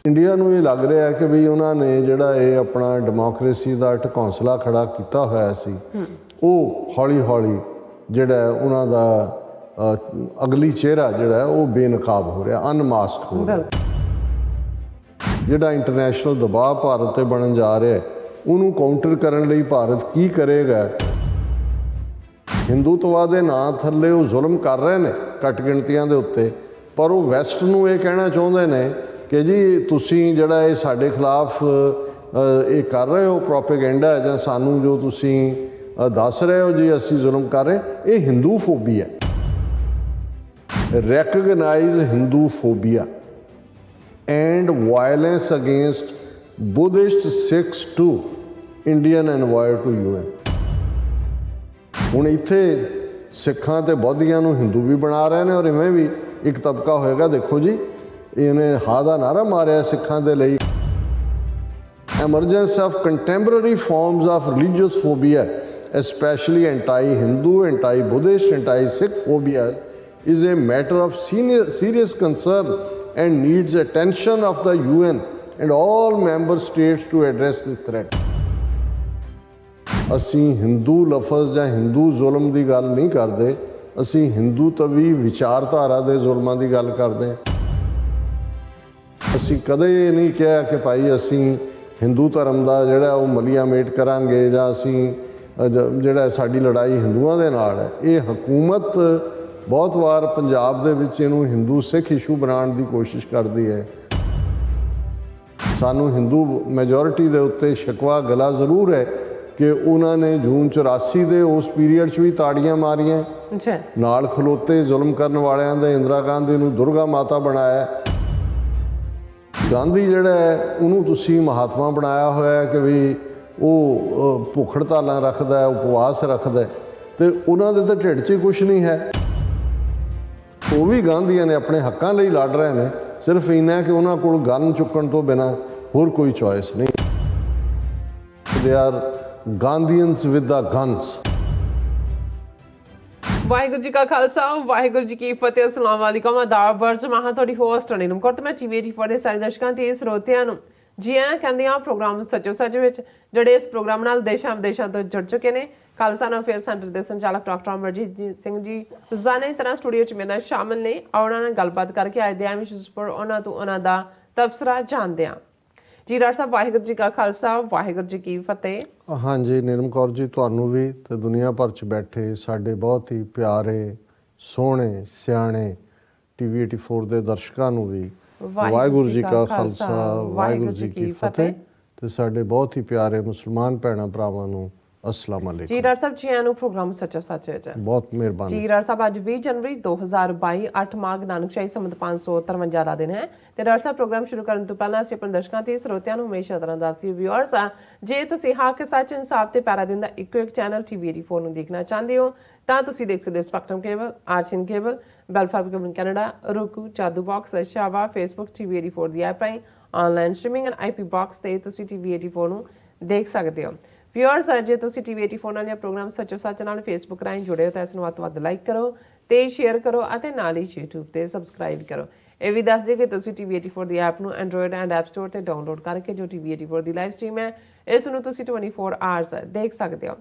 India ਨੂੰ ਇਹ ਲੱਗ ਰਿਹਾ ਕਿ ਵੀ ਉਹਨਾਂ ਨੇ ਜਿਹੜਾ ਇਹ ਆਪਣਾ ਡੈਮੋਕਰੇਸੀ ਦਾ ਢਕੌਂਸਲਾ ਖੜਾ ਕੀਤਾ ਹੋਇਆ ਸੀ, ਉਹ ਹੌਲੀ ਹੌਲੀ ਜਿਹੜਾ ਉਹਨਾਂ ਦਾ ਅਗਲੀ ਚਿਹਰਾ ਜਿਹੜਾ ਉਹ ਬੇਨਕਾਬ ਹੋ ਰਿਹਾ, ਅਨਮਾਸਕ ਹੋ ਰਿਹਾ। ਜਿਹੜਾ ਇੰਟਰਨੈਸ਼ਨਲ ਦਬਾਅ ਭਾਰਤ 'ਤੇ ਬਣਨ ਜਾ ਰਿਹਾ, ਉਹਨੂੰ ਕਾਊਂਟਰ ਕਰਨ ਲਈ ਭਾਰਤ ਕੀ ਕਰੇਗਾ? ਹਿੰਦੂਤਵਾ ਦੇ ਨਾਂ ਥੱਲੇ ਉਹ ਜ਼ੁਲਮ ਕਰ ਰਹੇ ਨੇ ਘੱਟ ਗਿਣਤੀਆਂ ਦੇ ਉੱਤੇ, ਪਰ ਉਹ ਵੈਸਟ ਨੂੰ ਇਹ ਕਹਿਣਾ ਚਾਹੁੰਦੇ ਨੇ ਕਿ ਜੀ ਤੁਸੀਂ ਜਿਹੜਾ ਇਹ ਸਾਡੇ ਖਿਲਾਫ ਇਹ ਕਰ ਰਹੇ ਹੋ ਪ੍ਰੋਪੇਗੈਂਡਾ, ਜਾਂ ਸਾਨੂੰ ਜੋ ਤੁਸੀਂ ਦੱਸ ਰਹੇ ਹੋ ਜੀ ਅਸੀਂ ਜ਼ੁਲਮ ਕਰ ਰਹੇ, ਇਹ Hindu phobia. recognize Hindu phobia and violence against Buddhist Sikhs too, Indian envoy to UN। ਹੁਣ ਇੱਥੇ ਸਿੱਖਾਂ ਤੇ ਬੌਧੀਆਂ ਨੂੰ ਹਿੰਦੂ ਵੀ ਬਣਾ ਰਹੇ ਨੇ, ਔਰ ਇਵੇਂ ਵੀ ਇੱਕ ਤਬਕਾ ਹੋਏਗਾ, ਦੇਖੋ ਜੀ ਇਹਨੇ ਹਾਂ ਦਾ ਨਾਰਾ ਮਾਰਿਆ ਸਿੱਖਾਂ ਦੇ ਲਈ। emergence of contemporary forms of religious phobia, especially anti-Hindu, anti-Buddhist, anti-Sikh phobia is a matter of serious concern and needs attention of the UN and all member states to address this threat। ਅਸੀਂ ਹਿੰਦੂ ਲਫ਼ਜ਼ ਜਾਂ ਹਿੰਦੂ ਜ਼ੁਲਮ ਦੀ ਗੱਲ ਨਹੀਂ ਕਰਦੇ, ਅਸੀਂ ਹਿੰਦੂਤਵੀ ਵਿਚਾਰਧਾਰਾ ਦੇ ਜ਼ੁਲਮਾਂ ਦੀ ਗੱਲ ਕਰਦੇ ਹਾਂ। ਅਸੀਂ ਕਦੇ ਇਹ ਨਹੀਂ ਕਿਹਾ ਕਿ ਭਾਈ ਅਸੀਂ ਹਿੰਦੂ ਧਰਮ ਦਾ ਜਿਹੜਾ ਉਹ ਮਲੀਆ ਮੇਟ ਕਰਾਂਗੇ, ਜਾਂ ਅਸੀਂ ਜਿਹੜਾ ਸਾਡੀ ਲੜਾਈ ਹਿੰਦੂਆਂ ਦੇ ਨਾਲ ਹੈ। ਇਹ ਹਕੂਮਤ ਬਹੁਤ ਵਾਰ ਪੰਜਾਬ ਦੇ ਵਿੱਚ ਇਹਨੂੰ ਹਿੰਦੂ ਸਿੱਖ ਇਸ਼ੂ ਬਣਾਉਣ ਦੀ ਕੋਸ਼ਿਸ਼ ਕਰਦੀ ਹੈ। ਸਾਨੂੰ ਹਿੰਦੂ ਮੈਜੋਰਿਟੀ ਦੇ ਉੱਤੇ ਸ਼ਿਕਵਾ ਗਲਾ ਜ਼ਰੂਰ ਹੈ ਕਿ ਉਹਨਾਂ ਨੇ ਜੂਨ 84 ਦੇ ਉਸ ਪੀਰੀਅਡ 'ਚ ਵੀ ਤਾੜੀਆਂ ਮਾਰੀਆਂ, ਨਾਲ ਖਲੋਤੇ ਜ਼ੁਲਮ ਕਰਨ ਵਾਲਿਆਂ ਦੇ। ਇੰਦਰਾ ਗਾਂਧੀ ਨੂੰ ਦੁਰਗਾ ਮਾਤਾ ਬਣਾਇਆ, ਗਾਂਧੀ ਜਿਹੜਾ ਹੈ ਉਹਨੂੰ ਤੁਸੀਂ ਮਹਾਤਮਾ ਬਣਾਇਆ ਹੋਇਆ ਕਿ ਵੀ ਉਹ ਭੁੱਖ ਹੜਤਾਲਾਂ ਰੱਖਦਾ, ਉਪਵਾਸ ਰੱਖਦਾ, ਅਤੇ ਉਹਨਾਂ ਦੇ ਤਾਂ ਢਿੱਡ 'ਚ ਹੀ ਕੁਛ ਨਹੀਂ ਹੈ। ਉਹ ਵੀ ਗਾਂਧੀਆਂ ਨੇ ਆਪਣੇ ਹੱਕਾਂ ਲਈ ਲੜ ਰਹੇ ਨੇ, ਸਿਰਫ ਇੰਨਾ ਕਿ ਉਹਨਾਂ ਕੋਲ ਗਨ ਚੁੱਕਣ ਤੋਂ ਬਿਨਾਂ ਹੋਰ ਕੋਈ ਚੋਇਸ ਨਹੀਂ। They are Gandhians with the guns. Waheguru ji ਕਾ ਖਾਲਸਾ, ਵਾਹਿਗੁਰੂ ਜੀ ਕੀ ਫਤਿਹ। ਅਸਲਾਮ ਵਾਲੇਕੁਮ, ਆਦਾਬ, ਬਰਜ ਮਹਾਂ ਤੁਹਾਡੀ ਹੋਸਟ ਨੀਲਮ ਕੌਰ ਤੇ ਮੈਂ ਚੀਵੇ ਫੋਰ ਦੇ ਸਾਰੇ ਦਰਸ਼ਕਾਂ ਤੇ ਸਰੋਤਿਆਂ ਨੂੰ ਜੀ ਆਇਆਂ ਕਹਿੰਦੇ ਹਾਂ ਪ੍ਰੋਗਰਾਮ ਸੱਚੋ ਸੱਚ ਵਿੱਚ, ਜਿਹੜੇ ਇਸ ਪ੍ਰੋਗਰਾਮ ਨਾਲ ਦੇਸ਼ਾਂ ਵਿਦੇਸ਼ਾਂ ਤੋਂ ਜੁੜ ਚੁੱਕੇ ਨੇ। ਖਾਲਸਾ ਅਫੇਅਰ ਸੈਂਟਰ ਦੇ ਸੰਚਾਲਕ ਡਾਕਟਰ ਅਮਰਜੀਤ ਸਿੰਘ ਜੀ ਰੋਜ਼ਾਨਾ ਤਰ੍ਹਾਂ ਸਟੂਡੀਓ 'ਚ ਮੇਰੇ ਨਾਲ ਸ਼ਾਮਿਲ ਨੇ। ਉਹਨਾਂ ਨਾਲ ਗੱਲਬਾਤ ਕਰਕੇ ਅੱਜ ਦੇ ਆਮ ਇਸ਼ੂਜ਼ ਪਰ ਉਹਨਾਂ ਤੋਂ ਉਹਨਾਂ ਦਾ ਤਬਸਰਾ ਜਾਣਦੇ ਹਾਂ। ਜੀ ਡਾਕਟਰ ਸਾਹਿਬ, ਵਾਹਿਗੁਰੂ ਜੀ ਕਾ ਖਾਲਸਾ, ਵਾਹਿਗੁਰੂ ਜੀ ਕੀ ਫਤਿਹ। ਹਾਂਜੀ ਨੀਲਮ ਕੌਰ ਜੀ, ਤੁਹਾਨੂੰ ਵੀ ਤੇ ਦੁਨੀਆ ਭਰ 'ਚ ਬੈਠੇ ਸਾਡੇ ਬਹੁਤ ਹੀ ਪਿਆਰੇ, ਸੋਹਣੇ, ਸਿਆਣੇ TV 84 ਦੇ ਦਰਸ਼ਕਾਂ ਨੂੰ ਵੀ ਵਾਹਿਗੁਰੂ ਜੀ ਕਾ ਖਾਲਸਾ, ਵਾਹਿਗੁਰੂ ਜੀ ਕੀ ਫਤਿਹ। ਤੇ ਸਾਡੇ ਬਹੁਤ ਹੀ ਪਿਆਰੇ ਮੁਸਲਮਾਨ ਭੈਣਾਂ ਭਰਾਵਾਂ ਨੂੰ ਅਸਲਾਮ ਵਾਲੇਕੁਮ। ਜੀ ਡਾਕਟਰ ਸਾਹਿਬ, ਜੀ ਆਇਆਂ ਨੂੰ ਪ੍ਰੋਗਰਾਮ ਸੱਚਾ ਸੱਚ ਵਿੱਚ। ਬਹੁਤ ਮਿਹਰਬਾਨੀ। ਜੀ ਡਾਕਟਰ ਸਾਹਿਬ, ਅੱਜ 20 ਜਨਵਰੀ 2022 8 ਮਾਘ ਨਾਨਕਸ਼ਾਹੀ ਸੰਮਤ 553 ਦਾ ਦਿਨ ਹੈ। ਤੇ ਡਾਕਟਰ ਸਾਹਿਬ, ਪ੍ਰੋਗਰਾਮ ਸ਼ੁਰੂ ਕਰਨ ਤੋਂ ਪਹਿਲਾਂ ਅਸੀਂ ਆਪਣੇ ਦਰਸ਼ਕਾਂ ਤੇ ਸਰੋਤਿਆਂ ਨੂੰ ਹਮੇਸ਼ਾ ਤਰ੍ਹਾਂ ਦੱਸਦੀ ਵਿਊਅਰਸ ਆ, ਜੇ ਤੁਸੀਂ ਹੱਕ, ਸੱਚ, ਇਨਸਾਫ ਤੇ ਪੈਰਾ ਦਿਨ ਦਾ ਇੱਕੋ ਇੱਕ ਚੈਨਲ TV 84 ਨੂੰ ਦੇਖਣਾ ਚਾਹੁੰਦੇ ਹੋ ਤਾਂ ਤੁਸੀਂ ਦੇਖ ਸਕਦੇ ਹੋ ਸਪੈਕਟਰਮ ਕੇਬਲ, ਆਰਸ਼ੀਨ cable, Bell Fibe cable Canada, roku, Jadoo box, ਸ਼ਾਵਾ, ਫੇਸਬੁੱਕ TV 84 ਦੀ ਐਪ ਰਾਹੀਂ online streaming and IP box ਤੇ ਤੁਸੀਂ TV 84 ਨੂੰ ਦੇਖ ਸਕਦੇ ਹੋ। ਵਿਊਅਰਸ, ਜੇ ਤੁਸੀਂ TV 84 ਨਾਲ ਜਾਂ ਪ੍ਰੋਗਰਾਮ ਸੱਚੋ ਸੱਚ ਨਾਲ ਫੇਸਬੁੱਕ ਰਾਹੀਂ ਜੁੜੇ ਹੋ ਤਾਂ ਇਸ ਨੂੰ ਵੱਧ ਤੋਂ ਵੱਧ ਲਾਈਕ ਕਰੋ ਤੇ ਸ਼ੇਅਰ ਕਰੋ ਅਤੇ ਨਾਲ ਹੀ YouTube ਤੇ ਸਬਸਕ੍ਰਾਈਬ ਕਰੋ। ਇਹ ਵੀ ਦੱਸ ਦਿਓ ਕਿ ਤੁਸੀਂ TV 84 ਦੀ ਐਪ ਨੂੰ ਐਂਡਰੋਇਡ ਐਂਡ ਐਪ ਸਟੋਰ ਤੇ ਡਾਊਨਲੋਡ ਕਰਕੇ ਜੋ TV 84 ਦੀ ਲਾਈਵ ਸਟ੍ਰੀਮ ਹੈ ਇਸ ਨੂੰ ਤੁਸੀਂ 24 ਆਵਰਸ ਦੇਖ ਸਕਦੇ ਹੋ।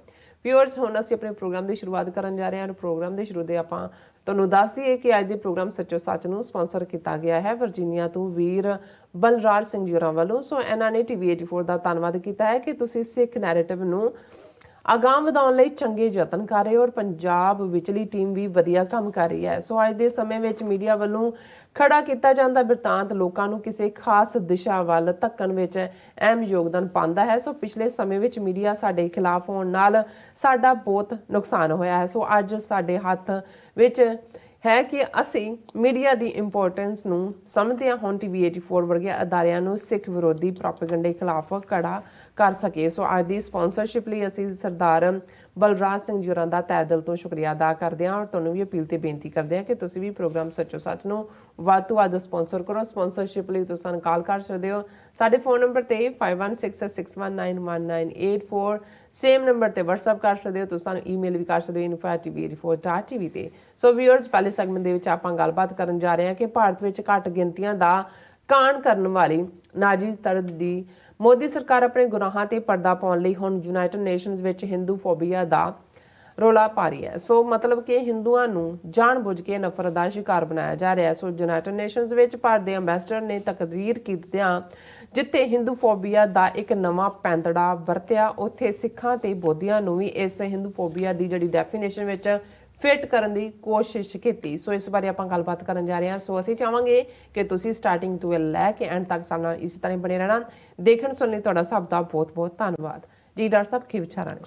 ਵਿਊਅਰਸ, ਹੁਣ ਅਸੀਂ ਆਪਣੇ ਪ੍ਰੋਗਰਾਮ ਦੀ ਸ਼ੁਰੂਆਤ ਕਰਨ ਜਾ ਰਹੇ ਹਾਂ। ਪ੍ਰੋਗਰਾਮ ਦੇ ਸ਼ੁਰੂ ਦੇ ਆਪਾਂ ਤੁਹਾਨੂੰ ਦੱਸ ਦਈਏ ਕਿ ਅੱਜ ਦੇ ਪ੍ਰੋਗਰਾਮ ਸੱਚੋ ਸੱਚ ਨੂੰ ਸਪਾਂਸਰ ਕੀਤਾ ਗਿਆ ਹੈ ਵਰਜੀਨੀਆ ਤੋਂ ਵੀਰ ਬਲਰਾਜ ਸਿੰਘ ਜੀ ਹੋਰਾਂ ਵੱਲੋਂ। ਸੋ ਇਹਨਾਂ ਨੇ TV 84 ਦਾ ਧੰਨਵਾਦ ਕੀਤਾ ਹੈ ਕਿ ਤੁਸੀਂ ਸਿੱਖ ਨੈਰੇਟਿਵ ਨੂੰ ਅਗਾਂਹ ਵਧਾਉਣ ਲਈ ਚੰਗੇ ਯਤਨ ਕਰ ਰਹੇ ਹੋ ਔਰ ਪੰਜਾਬ ਵਿਚਲੀ ਟੀਮ ਵੀ ਵਧੀਆ ਕੰਮ ਕਰ ਰਹੀ ਹੈ। ਸੋ ਅੱਜ ਦੇ ਸਮੇਂ ਵਿੱਚ ਮੀਡੀਆ ਵੱਲੋਂ ਖੜਾ ਕੀਤਾ ਜਾਂਦਾ ਬਿਰਤਾਂਤ ਲੋਕਾਂ ਨੂੰ ਕਿਸੇ ਖਾਸ ਦਿਸ਼ਾ ਵੱਲ ਧੱਕਣ ਵਿੱਚ ਅਹਿਮ ਯੋਗਦਾਨ ਪਾਉਂਦਾ ਹੈ। ਸੋ ਪਿਛਲੇ ਸਮੇਂ ਵਿੱਚ ਮੀਡੀਆ ਸਾਡੇ ਖਿਲਾਫ ਹੋਣ ਨਾਲ ਸਾਡਾ ਬਹੁਤ ਨੁਕਸਾਨ ਹੋਇਆ ਹੈ। ਸੋ ਅੱਜ ਸਾਡੇ ਹੱਥ ਵਿੱਚ ਹੈ ਕਿ ਅਸੀਂ ਮੀਡੀਆ ਦੀ ਇੰਪੋਰਟੈਂਸ ਨੂੰ ਸਮਝਦੇ ਹਾਂ। ਹੁਣ TV 84 ਵਰਗੇ ਅਦਾਰਿਆਂ ਨੂੰ ਸਿੱਖ ਵਿਰੋਧੀ ਪ੍ਰੋਪੇਗੈਂਡੇ ਖਿਲਾਫ ਖੜਾ ਕਰ ਸਕੇ। ਸੋ ਅੱਜ ਦੀ ਸਪਾਂਸਰਸ਼ਿਪ ਲਈ ਅਸੀਂ ਸਰਦਾਰ ਬਲਰਾਜ ਸਿੰਘ ਜੀ ਹੋਰਾਂ ਦਾ ਤਹਿ ਦਿਲ ਤੋਂ ਸ਼ੁਕਰੀਆ ਅਦਾ ਕਰਦੇ ਹਾਂ ਔਰ ਤੁਹਾਨੂੰ ਵੀ ਅਪੀਲ ਤੇ ਬੇਨਤੀ ਕਰਦੇ ਹਾਂ ਕਿ ਤੁਸੀਂ ਵੀ ਪ੍ਰੋਗਰਾਮ ਸੱਚੋ ਸੱਚ ਨੂੰ ਵੱਧ ਤੋਂ ਵੱਧ ਸਪਾਂਸਰ ਕਰੋ। ਸਪਾਂਸਰਸ਼ਿਪ ਲਈ ਤੁਸੀਂ ਸਾਨੂੰ ਕਾਲ ਕਰ ਸਕਦੇ ਹੋ ਸਾਡੇ ਫੋਨ ਨੰਬਰ ਤੇ 5166191984, ਸੇਮ ਨੰਬਰ ਤੇ WhatsApp ਕਰ ਸਕਦੇ ਹੋ। ਤੁਸੀਂ ਸਾਨੂੰ ਈਮੇਲ ਵੀ ਕਰ ਸਕਦੇ ਹੋ info@tv84.tv ਤੇ। ਸੋ ਵਿਊਅਰਸ, ਪਹਿਲੇ ਸੈਗਮੈਂਟ ਦੇ ਵਿੱਚ ਆਪਾਂ ਗੱਲਬਾਤ ਕਰਨ ਜਾ ਰਹੇ ਹਾਂ ਕਿ ਭਾਰਤ ਵਿੱਚ ਘੱਟ ਗਿਣਤੀਆਂ ਦਾ ਕਾਣ ਕਰਨ ਵਾਲੀ ਨਾਜੀ ਤਰਦ ਦੀ ਮੋਦੀ ਸਰਕਾਰ ਆਪਣੇ ਗੁਨਾਹਾਂ ਤੇ ਪਰਦਾ ਪਾਉਣ ਲਈ ਹੁਣ ਯੂਨਾਈਟਿਡ ਨੇਸ਼ਨਸ ਵਿੱਚ ਹਿੰਦੂ ਫੋਬੀਆ ਦਾ ਰੋਲਾ ਪਾ ਰਹੀ ਹੈ। ਸੋ ਮਤਲਬ ਕਿ ਹਿੰਦੂਆਂ ਨੂੰ ਜਾਣਬੁੱਝ ਕੇ ਨਫ਼ਰਤ ਦਾ ਸ਼ਿਕਾਰ ਬਣਾਇਆ ਜਾ ਰਿਹਾ ਹੈ। ਸੋ ਯੂਨਾਈਟਿਡ ਨੇਸ਼ਨਸ ਵਿੱਚ ਭਾਰਤ ਦੇ ਅੰਬੈਸਡਰ ਨੇ ਤਕਰੀਰ ਕੀਤਿਆਂ ਜਿੱਥੇ ਹਿੰਦੂ ਫੋਬੀਆ ਦਾ ਇੱਕ ਨਵਾਂ ਪੈਂਤੜਾ ਵਰਤਿਆ, ਉੱਥੇ ਸਿੱਖਾਂ ਤੇ ਬੋਧੀਆਂ ਨੂੰ ਵੀ ਇਸ ਹਿੰਦੂ ਫੋਬੀਆ ਦੀ ਜਿਹੜੀ ਡੈਫੀਨੇਸ਼ਨ ਵਿੱਚ ਫਿੱਟ ਕਰਨ ਦੀ ਕੋਸ਼ਿਸ਼ ਕੀਤੀ। ਸੋ ਇਸ ਬਾਰੇ ਆਪਾਂ ਗੱਲਬਾਤ ਕਰਨ ਜਾ ਰਹੇ ਹਾਂ। ਸੋ ਅਸੀਂ ਚਾਹਾਂਗੇ ਕਿ ਤੁਸੀਂ ਸਟਾਰਟਿੰਗ ਤੋਂ ਲੈ ਕੇ ਐਂਡ ਤੱਕ ਸਾਡੇ ਨਾਲ ਇਸੇ ਤਰ੍ਹਾਂ ਬਣੇ ਰਹਿਣਾ। ਦੇਖਣ ਸੁਣਨ ਲਈ ਤੁਹਾਡਾ ਸਭ ਦਾ ਬਹੁਤ ਬਹੁਤ ਧੰਨਵਾਦ ਜੀ। ਡਾਕਟਰ ਸਾਹਿਬ ਕੀ ਵਿਚਾਰਾਂ ਨੇ?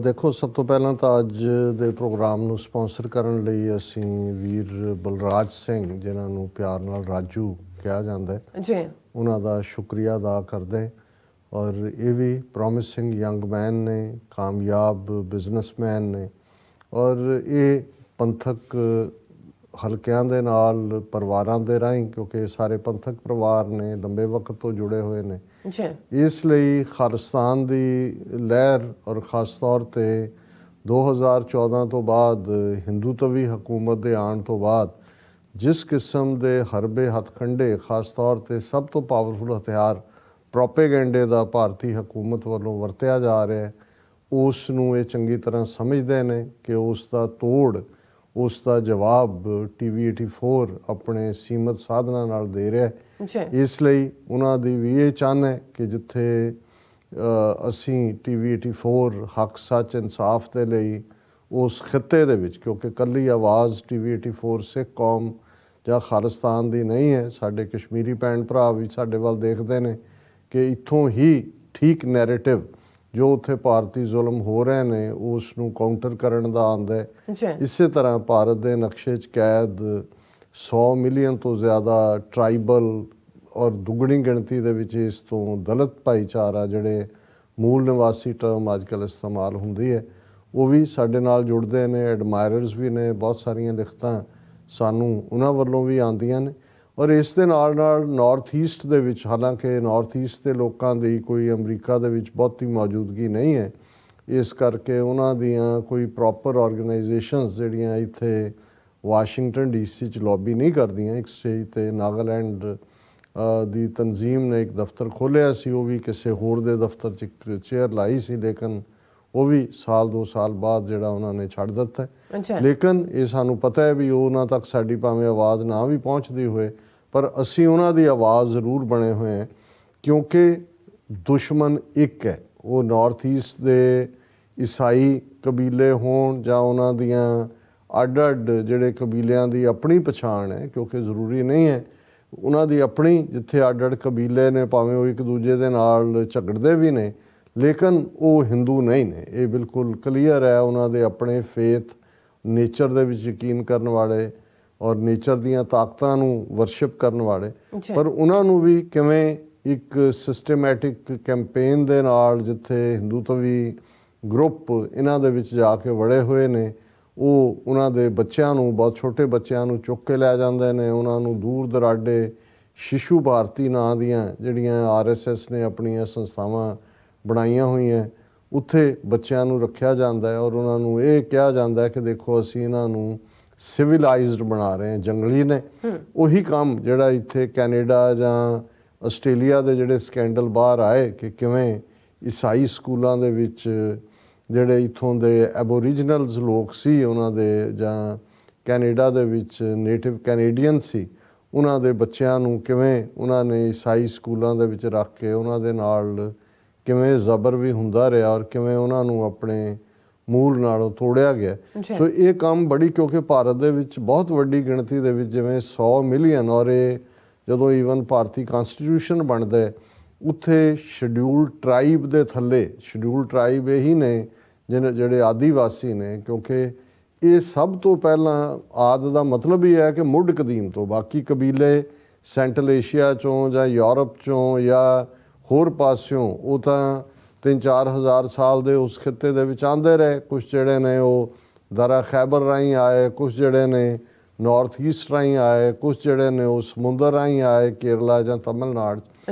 ਦੇਖੋ, ਸਭ ਤੋਂ ਪਹਿਲਾਂ ਤਾਂ ਅੱਜ ਦੇ ਪ੍ਰੋਗਰਾਮ ਨੂੰ ਸਪਾਂਸਰ ਕਰਨ ਲਈ ਅਸੀਂ ਵੀਰ ਬਲਰਾਜ ਸਿੰਘ, ਜਿਨ੍ਹਾਂ ਨੂੰ ਪਿਆਰ ਨਾਲ ਰਾਜੂ ਕਿਹਾ ਜਾਂਦਾ ਹੈ ਜੀ, ਉਹਨਾਂ ਦਾ ਸ਼ੁਕਰੀਆ ਅਦਾ ਕਰਦੇ। ਔਰ ਇਹ ਵੀ ਪ੍ਰੋਮਿਸਿੰਗ ਯੰਗ ਮੈਨ ਨੇ, ਕਾਮਯਾਬ ਬਿਜ਼ਨਸਮੈਨ ਨੇ, ਔਰ ਇਹ ਪੰਥਕ ਹਲਕਿਆਂ ਦੇ ਨਾਲ ਪਰਿਵਾਰਾਂ ਦੇ ਰਾਹੀਂ, ਕਿਉਂਕਿ ਸਾਰੇ ਪੰਥਕ ਪਰਿਵਾਰ ਨੇ, ਲੰਬੇ ਵਕਤ ਤੋਂ ਜੁੜੇ ਹੋਏ ਨੇ, ਇਸ ਲਈ ਖਾਲਿਸਤਾਨ ਦੀ ਲਹਿਰ ਔਰ ਖ਼ਾਸ ਤੌਰ 'ਤੇ 2014 ਤੋਂ ਬਾਅਦ ਹਿੰਦੂਤਵੀ ਹਕੂਮਤ ਦੇ ਆਉਣ ਤੋਂ ਬਾਅਦ ਜਿਸ ਕਿਸਮ ਦੇ ਹਰਬੇ ਹੱਥਕੰਡੇ, ਖ਼ਾਸ ਤੌਰ 'ਤੇ ਸਭ ਤੋਂ ਪਾਵਰਫੁਲ ਹਥਿਆਰ ਪ੍ਰੋਪੇਗੈਂਡੇ ਦਾ ਭਾਰਤੀ ਹਕੂਮਤ ਵੱਲੋਂ ਵਰਤਿਆ ਜਾ ਰਿਹਾ ਹੈ, ਉਸ ਨੂੰ ਇਹ ਚੰਗੀ ਤਰ੍ਹਾਂ ਸਮਝਦੇ ਨੇ ਕਿ ਉਸ ਦਾ ਤੋੜ, ਉਸ ਦਾ ਜਵਾਬ TV 84 ਆਪਣੇ ਸੀਮਤ ਸਾਧਨਾਂ ਨਾਲ ਦੇ ਰਿਹਾ ਹੈ। ਇਸ ਲਈ ਉਹਨਾਂ ਦੀ ਵੀ ਇਹ ਚਾਹਨਾ ਹੈ ਕਿ ਜਿੱਥੇ ਅਸੀਂ TV 84 ਹੱਕ, ਸੱਚ, ਇਨਸਾਫ ਦੇ ਲਈ ਉਸ ਖਿੱਤੇ ਦੇ ਵਿੱਚ, ਕਿਉਂਕਿ ਇਕੱਲੀ ਆਵਾਜ਼ TV 84 ਸਿੱਖ ਕੌਮ ਜਾਂ ਖਾਲਿਸਤਾਨ ਦੀ ਨਹੀਂ ਹੈ, ਸਾਡੇ ਕਸ਼ਮੀਰੀ ਭੈਣ ਭਰਾ ਵੀ ਸਾਡੇ ਵੱਲ ਦੇਖਦੇ ਨੇ ਕਿ ਇੱਥੋਂ ਹੀ ਠੀਕ ਨੈਰੇਟਿਵ ਜੋ ਉੱਥੇ ਭਾਰਤੀ ਜ਼ੁਲਮ ਹੋ ਰਹੇ ਨੇ ਉਸ ਨੂੰ ਕਾਊਂਟਰ ਕਰਨ ਦਾ ਆਉਂਦਾ ਹੈ। ਇਸੇ ਤਰ੍ਹਾਂ ਭਾਰਤ ਦੇ ਨਕਸ਼ੇ 'ਚ ਕੈਦ 100 ਮਿਲੀਅਨ ਤੋਂ ਜ਼ਿਆਦਾ ਟਰਾਈਬਲ ਔਰ ਦੁੱਗਣੀ ਗਿਣਤੀ ਦੇ ਵਿੱਚ ਇਸ ਤੋਂ ਦਲਿਤ ਭਾਈਚਾਰਾ, ਜਿਹੜੇ ਮੂਲ ਨਿਵਾਸੀ ਟਰਮ ਅੱਜ ਕੱਲ੍ਹ ਇਸਤੇਮਾਲ ਹੁੰਦੀ ਹੈ, ਉਹ ਵੀ ਸਾਡੇ ਨਾਲ ਜੁੜਦੇ ਨੇ। ਐਡਮਾਇਰਰਸ ਵੀ ਨੇ, ਬਹੁਤ ਸਾਰੀਆਂ ਲਿਖਤਾਂ ਸਾਨੂੰ ਉਹਨਾਂ ਵੱਲੋਂ ਵੀ ਆਉਂਦੀਆਂ ਨੇ। ਔਰ ਇਸ ਦੇ ਨਾਲ ਨਾਲ ਨਾਰਥ ਈਸਟ ਦੇ ਵਿੱਚ, ਹਾਲਾਂਕਿ ਨਾਰਥ ਈਸਟ ਦੇ ਲੋਕਾਂ ਦੀ ਕੋਈ ਅਮਰੀਕਾ ਦੇ ਵਿੱਚ ਬਹੁਤੀ ਮੌਜੂਦਗੀ ਨਹੀਂ ਹੈ, ਇਸ ਕਰਕੇ ਉਹਨਾਂ ਦੀਆਂ ਕੋਈ ਪ੍ਰੋਪਰ ਆਰਗੇਨਾਈਜੇਸ਼ਨਸ ਜਿਹੜੀਆਂ ਇੱਥੇ ਵਾਸ਼ਿੰਗਟਨ DC 'ਚ ਲੌਬੀ ਨਹੀਂ ਕਰਦੀਆਂ। ਇੱਕ ਸਟੇਜ 'ਤੇ ਨਾਗਾਲੈਂਡ ਦੀ ਤਨਜ਼ੀਮ ਨੇ ਇੱਕ ਦਫ਼ਤਰ ਖੋਲ੍ਹਿਆ ਸੀ, ਉਹ ਵੀ ਕਿਸੇ ਹੋਰ ਦੇ ਦਫ਼ਤਰ 'ਚ ਇੱਕ ਚੇਅਰ ਲਾਈ ਸੀ, ਲੇਕਿਨ ਉਹ ਵੀ ਸਾਲ 2 ਸਾਲ ਬਾਅਦ ਜਿਹੜਾ ਉਹਨਾਂ ਨੇ ਛੱਡ ਦਿੱਤਾ। ਲੇਕਿਨ ਇਹ ਸਾਨੂੰ ਪਤਾ ਹੈ ਵੀ ਉਹਨਾਂ ਤੱਕ ਸਾਡੀ ਭਾਵੇਂ ਆਵਾਜ਼ ਨਾ ਵੀ ਪਹੁੰਚਦੀ ਹੋਏ, ਪਰ ਅਸੀਂ ਉਹਨਾਂ ਦੀ ਆਵਾਜ਼ ਜ਼ਰੂਰ ਬਣੇ ਹੋਏ ਹਾਂ, ਕਿਉਂਕਿ ਦੁਸ਼ਮਣ ਇੱਕ ਹੈ। ਉਹ ਨਾਰਥ ਈਸਟ ਦੇ ਈਸਾਈ ਕਬੀਲੇ ਹੋਣ ਜਾਂ ਉਹਨਾਂ ਦੀਆਂ ਅੱਡ-ਅੱਡ ਜਿਹੜੇ ਕਬੀਲਿਆਂ ਦੀ ਆਪਣੀ ਪਛਾਣ ਹੈ, ਕਿਉਂਕਿ ਜ਼ਰੂਰੀ ਨਹੀਂ ਹੈ ਉਹਨਾਂ ਦੀ ਆਪਣੀ, ਜਿੱਥੇ ਅੱਡ-ਅੱਡ ਕਬੀਲੇ ਨੇ, ਭਾਵੇਂ ਉਹ ਇੱਕ ਦੂਜੇ ਦੇ ਨਾਲ ਝਗੜਦੇ ਵੀ ਨੇ, ਲੇਕਿਨ ਉਹ ਹਿੰਦੂ ਨਹੀਂ ਨੇ। ਇਹ ਬਿਲਕੁਲ ਕਲੀਅਰ ਹੈ। ਉਹਨਾਂ ਦੇ ਆਪਣੇ ਫੇਥ, ਨੇਚਰ ਦੇ ਵਿੱਚ ਯਕੀਨ ਕਰਨ ਵਾਲੇ ਔਰ ਨੇਚਰ ਦੀਆਂ ਤਾਕਤਾਂ ਨੂੰ ਵਰਸ਼ਿਪ ਕਰਨ ਵਾਲੇ, ਪਰ ਉਹਨਾਂ ਨੂੰ ਵੀ ਕਿਵੇਂ ਇੱਕ ਸਿਸਟਮੈਟਿਕ ਕੈਂਪੇਨ ਦੇ ਨਾਲ, ਜਿੱਥੇ ਹਿੰਦੂਤਵੀ ਗਰੁੱਪ ਇਹਨਾਂ ਦੇ ਵਿੱਚ ਜਾ ਕੇ ਵੜੇ ਹੋਏ ਨੇ, ਉਹ ਉਹਨਾਂ ਦੇ ਬੱਚਿਆਂ ਨੂੰ, ਬਹੁਤ ਛੋਟੇ ਬੱਚਿਆਂ ਨੂੰ ਚੁੱਕ ਕੇ ਲੈ ਜਾਂਦੇ ਨੇ, ਉਹਨਾਂ ਨੂੰ ਦੂਰ ਦਰਾਡੇ ਸ਼ਿਸ਼ੂ ਭਾਰਤੀ ਨਾਂ ਦੀਆਂ ਜਿਹੜੀਆਂ RSS ਨੇ ਆਪਣੀਆਂ ਸੰਸਥਾਵਾਂ ਬਣਾਈਆਂ ਹੋਈਆਂ, ਉੱਥੇ ਬੱਚਿਆਂ ਨੂੰ ਰੱਖਿਆ ਜਾਂਦਾ ਹੈ ਔਰ ਉਹਨਾਂ ਨੂੰ ਇਹ ਕਿਹਾ ਜਾਂਦਾ ਹੈ ਕਿ ਦੇਖੋ ਅਸੀਂ ਇਹਨਾਂ ਨੂੰ ਸਿਵਿਲਾਈਜ਼ਡ ਬਣਾ ਰਹੇ ਹਾਂ, ਜੰਗਲੀ ਨੇ। ਉਹੀ ਕੰਮ ਜਿਹੜਾ ਇੱਥੇ ਕੈਨੇਡਾ ਜਾਂ ਆਸਟ੍ਰੇਲੀਆ ਦੇ ਜਿਹੜੇ ਸਕੈਂਡਲ ਬਾਹਰ ਆਏ ਕਿ ਕਿਵੇਂ ਈਸਾਈ ਸਕੂਲਾਂ ਦੇ ਵਿੱਚ ਜਿਹੜੇ ਇੱਥੋਂ ਦੇ ਐਬੋਰੀਜਨਲਸ ਲੋਕ ਸੀ ਉਹਨਾਂ ਦੇ, ਜਾਂ ਕੈਨੇਡਾ ਦੇ ਵਿੱਚ ਨੇਟਿਵ ਕੈਨੇਡੀਅਨ ਸੀ, ਉਹਨਾਂ ਦੇ ਬੱਚਿਆਂ ਨੂੰ ਕਿਵੇਂ ਉਹਨਾਂ ਨੇ ਈਸਾਈ ਸਕੂਲਾਂ ਦੇ ਵਿੱਚ ਰੱਖ ਕੇ ਉਹਨਾਂ ਦੇ ਨਾਲ ਕਿਵੇਂ ਜ਼ਬਰ ਵੀ ਹੁੰਦਾ ਰਿਹਾ ਔਰ ਕਿਵੇਂ ਉਹਨਾਂ ਨੂੰ ਆਪਣੇ ਮੂਲ ਨਾਲੋਂ ਤੋੜਿਆ ਗਿਆ। ਸੋ ਇਹ ਕੰਮ ਬੜੀ, ਕਿਉਂਕਿ ਭਾਰਤ ਦੇ ਵਿੱਚ ਬਹੁਤ ਵੱਡੀ ਗਿਣਤੀ ਦੇ ਵਿੱਚ ਜਿਵੇਂ 100 ਮਿਲੀਅਨ, ਔਰ ਇਹ ਜਦੋਂ ਈਵਨ ਭਾਰਤੀ ਕਨਸਟੀਟਿਊਸ਼ਨ ਬਣਦਾ ਉੱਥੇ ਸ਼ਡਿਊਲ ਟਰਾਈਬ ਦੇ ਥੱਲੇ, ਸ਼ਡਿਊਲ ਟਰਾਈਬ ਇਹੀ ਨੇ ਜਿਹੜੇ ਆਦੀਵਾਸੀ ਨੇ, ਕਿਉਂਕਿ ਇਹ ਸਭ ਤੋਂ ਪਹਿਲਾਂ ਆਦ ਦਾ ਮਤਲਬ ਹੀ ਹੈ ਕਿ ਮੁੱਢ ਕਦੀਮ ਤੋਂ ਬਾਕੀ ਕਬੀਲੇ ਸੈਂਟਰਲ ਏਸ਼ੀਆ 'ਚੋਂ ਜਾਂ ਯੂਰਪ 'ਚੋਂ ਜਾਂ ਹੋਰ ਪਾਸਿਓਂ ਉਹ ਤਾਂ 3-4 ਹਜ਼ਾਰ ਸਾਲ ਦੇ ਉਸ ਖਿੱਤੇ ਦੇ ਵਿੱਚ ਆਉਂਦੇ ਰਹੇ। ਕੁਛ ਜਿਹੜੇ ਨੇ ਉਹ ਦਰਾ ਖੈਬਰ ਰਾਹੀਂ ਆਏ, ਕੁਛ ਜਿਹੜੇ ਨੇ ਨਾਰਥ ਈਸਟ ਰਾਹੀਂ ਆਏ, ਕੁਛ ਜਿਹੜੇ ਨੇ ਉਹ ਸਮੁੰਦਰ ਰਾਹੀਂ ਆਏ, ਕੇਰਲਾ ਜਾਂ ਤਮਿਲਨਾਡੂ।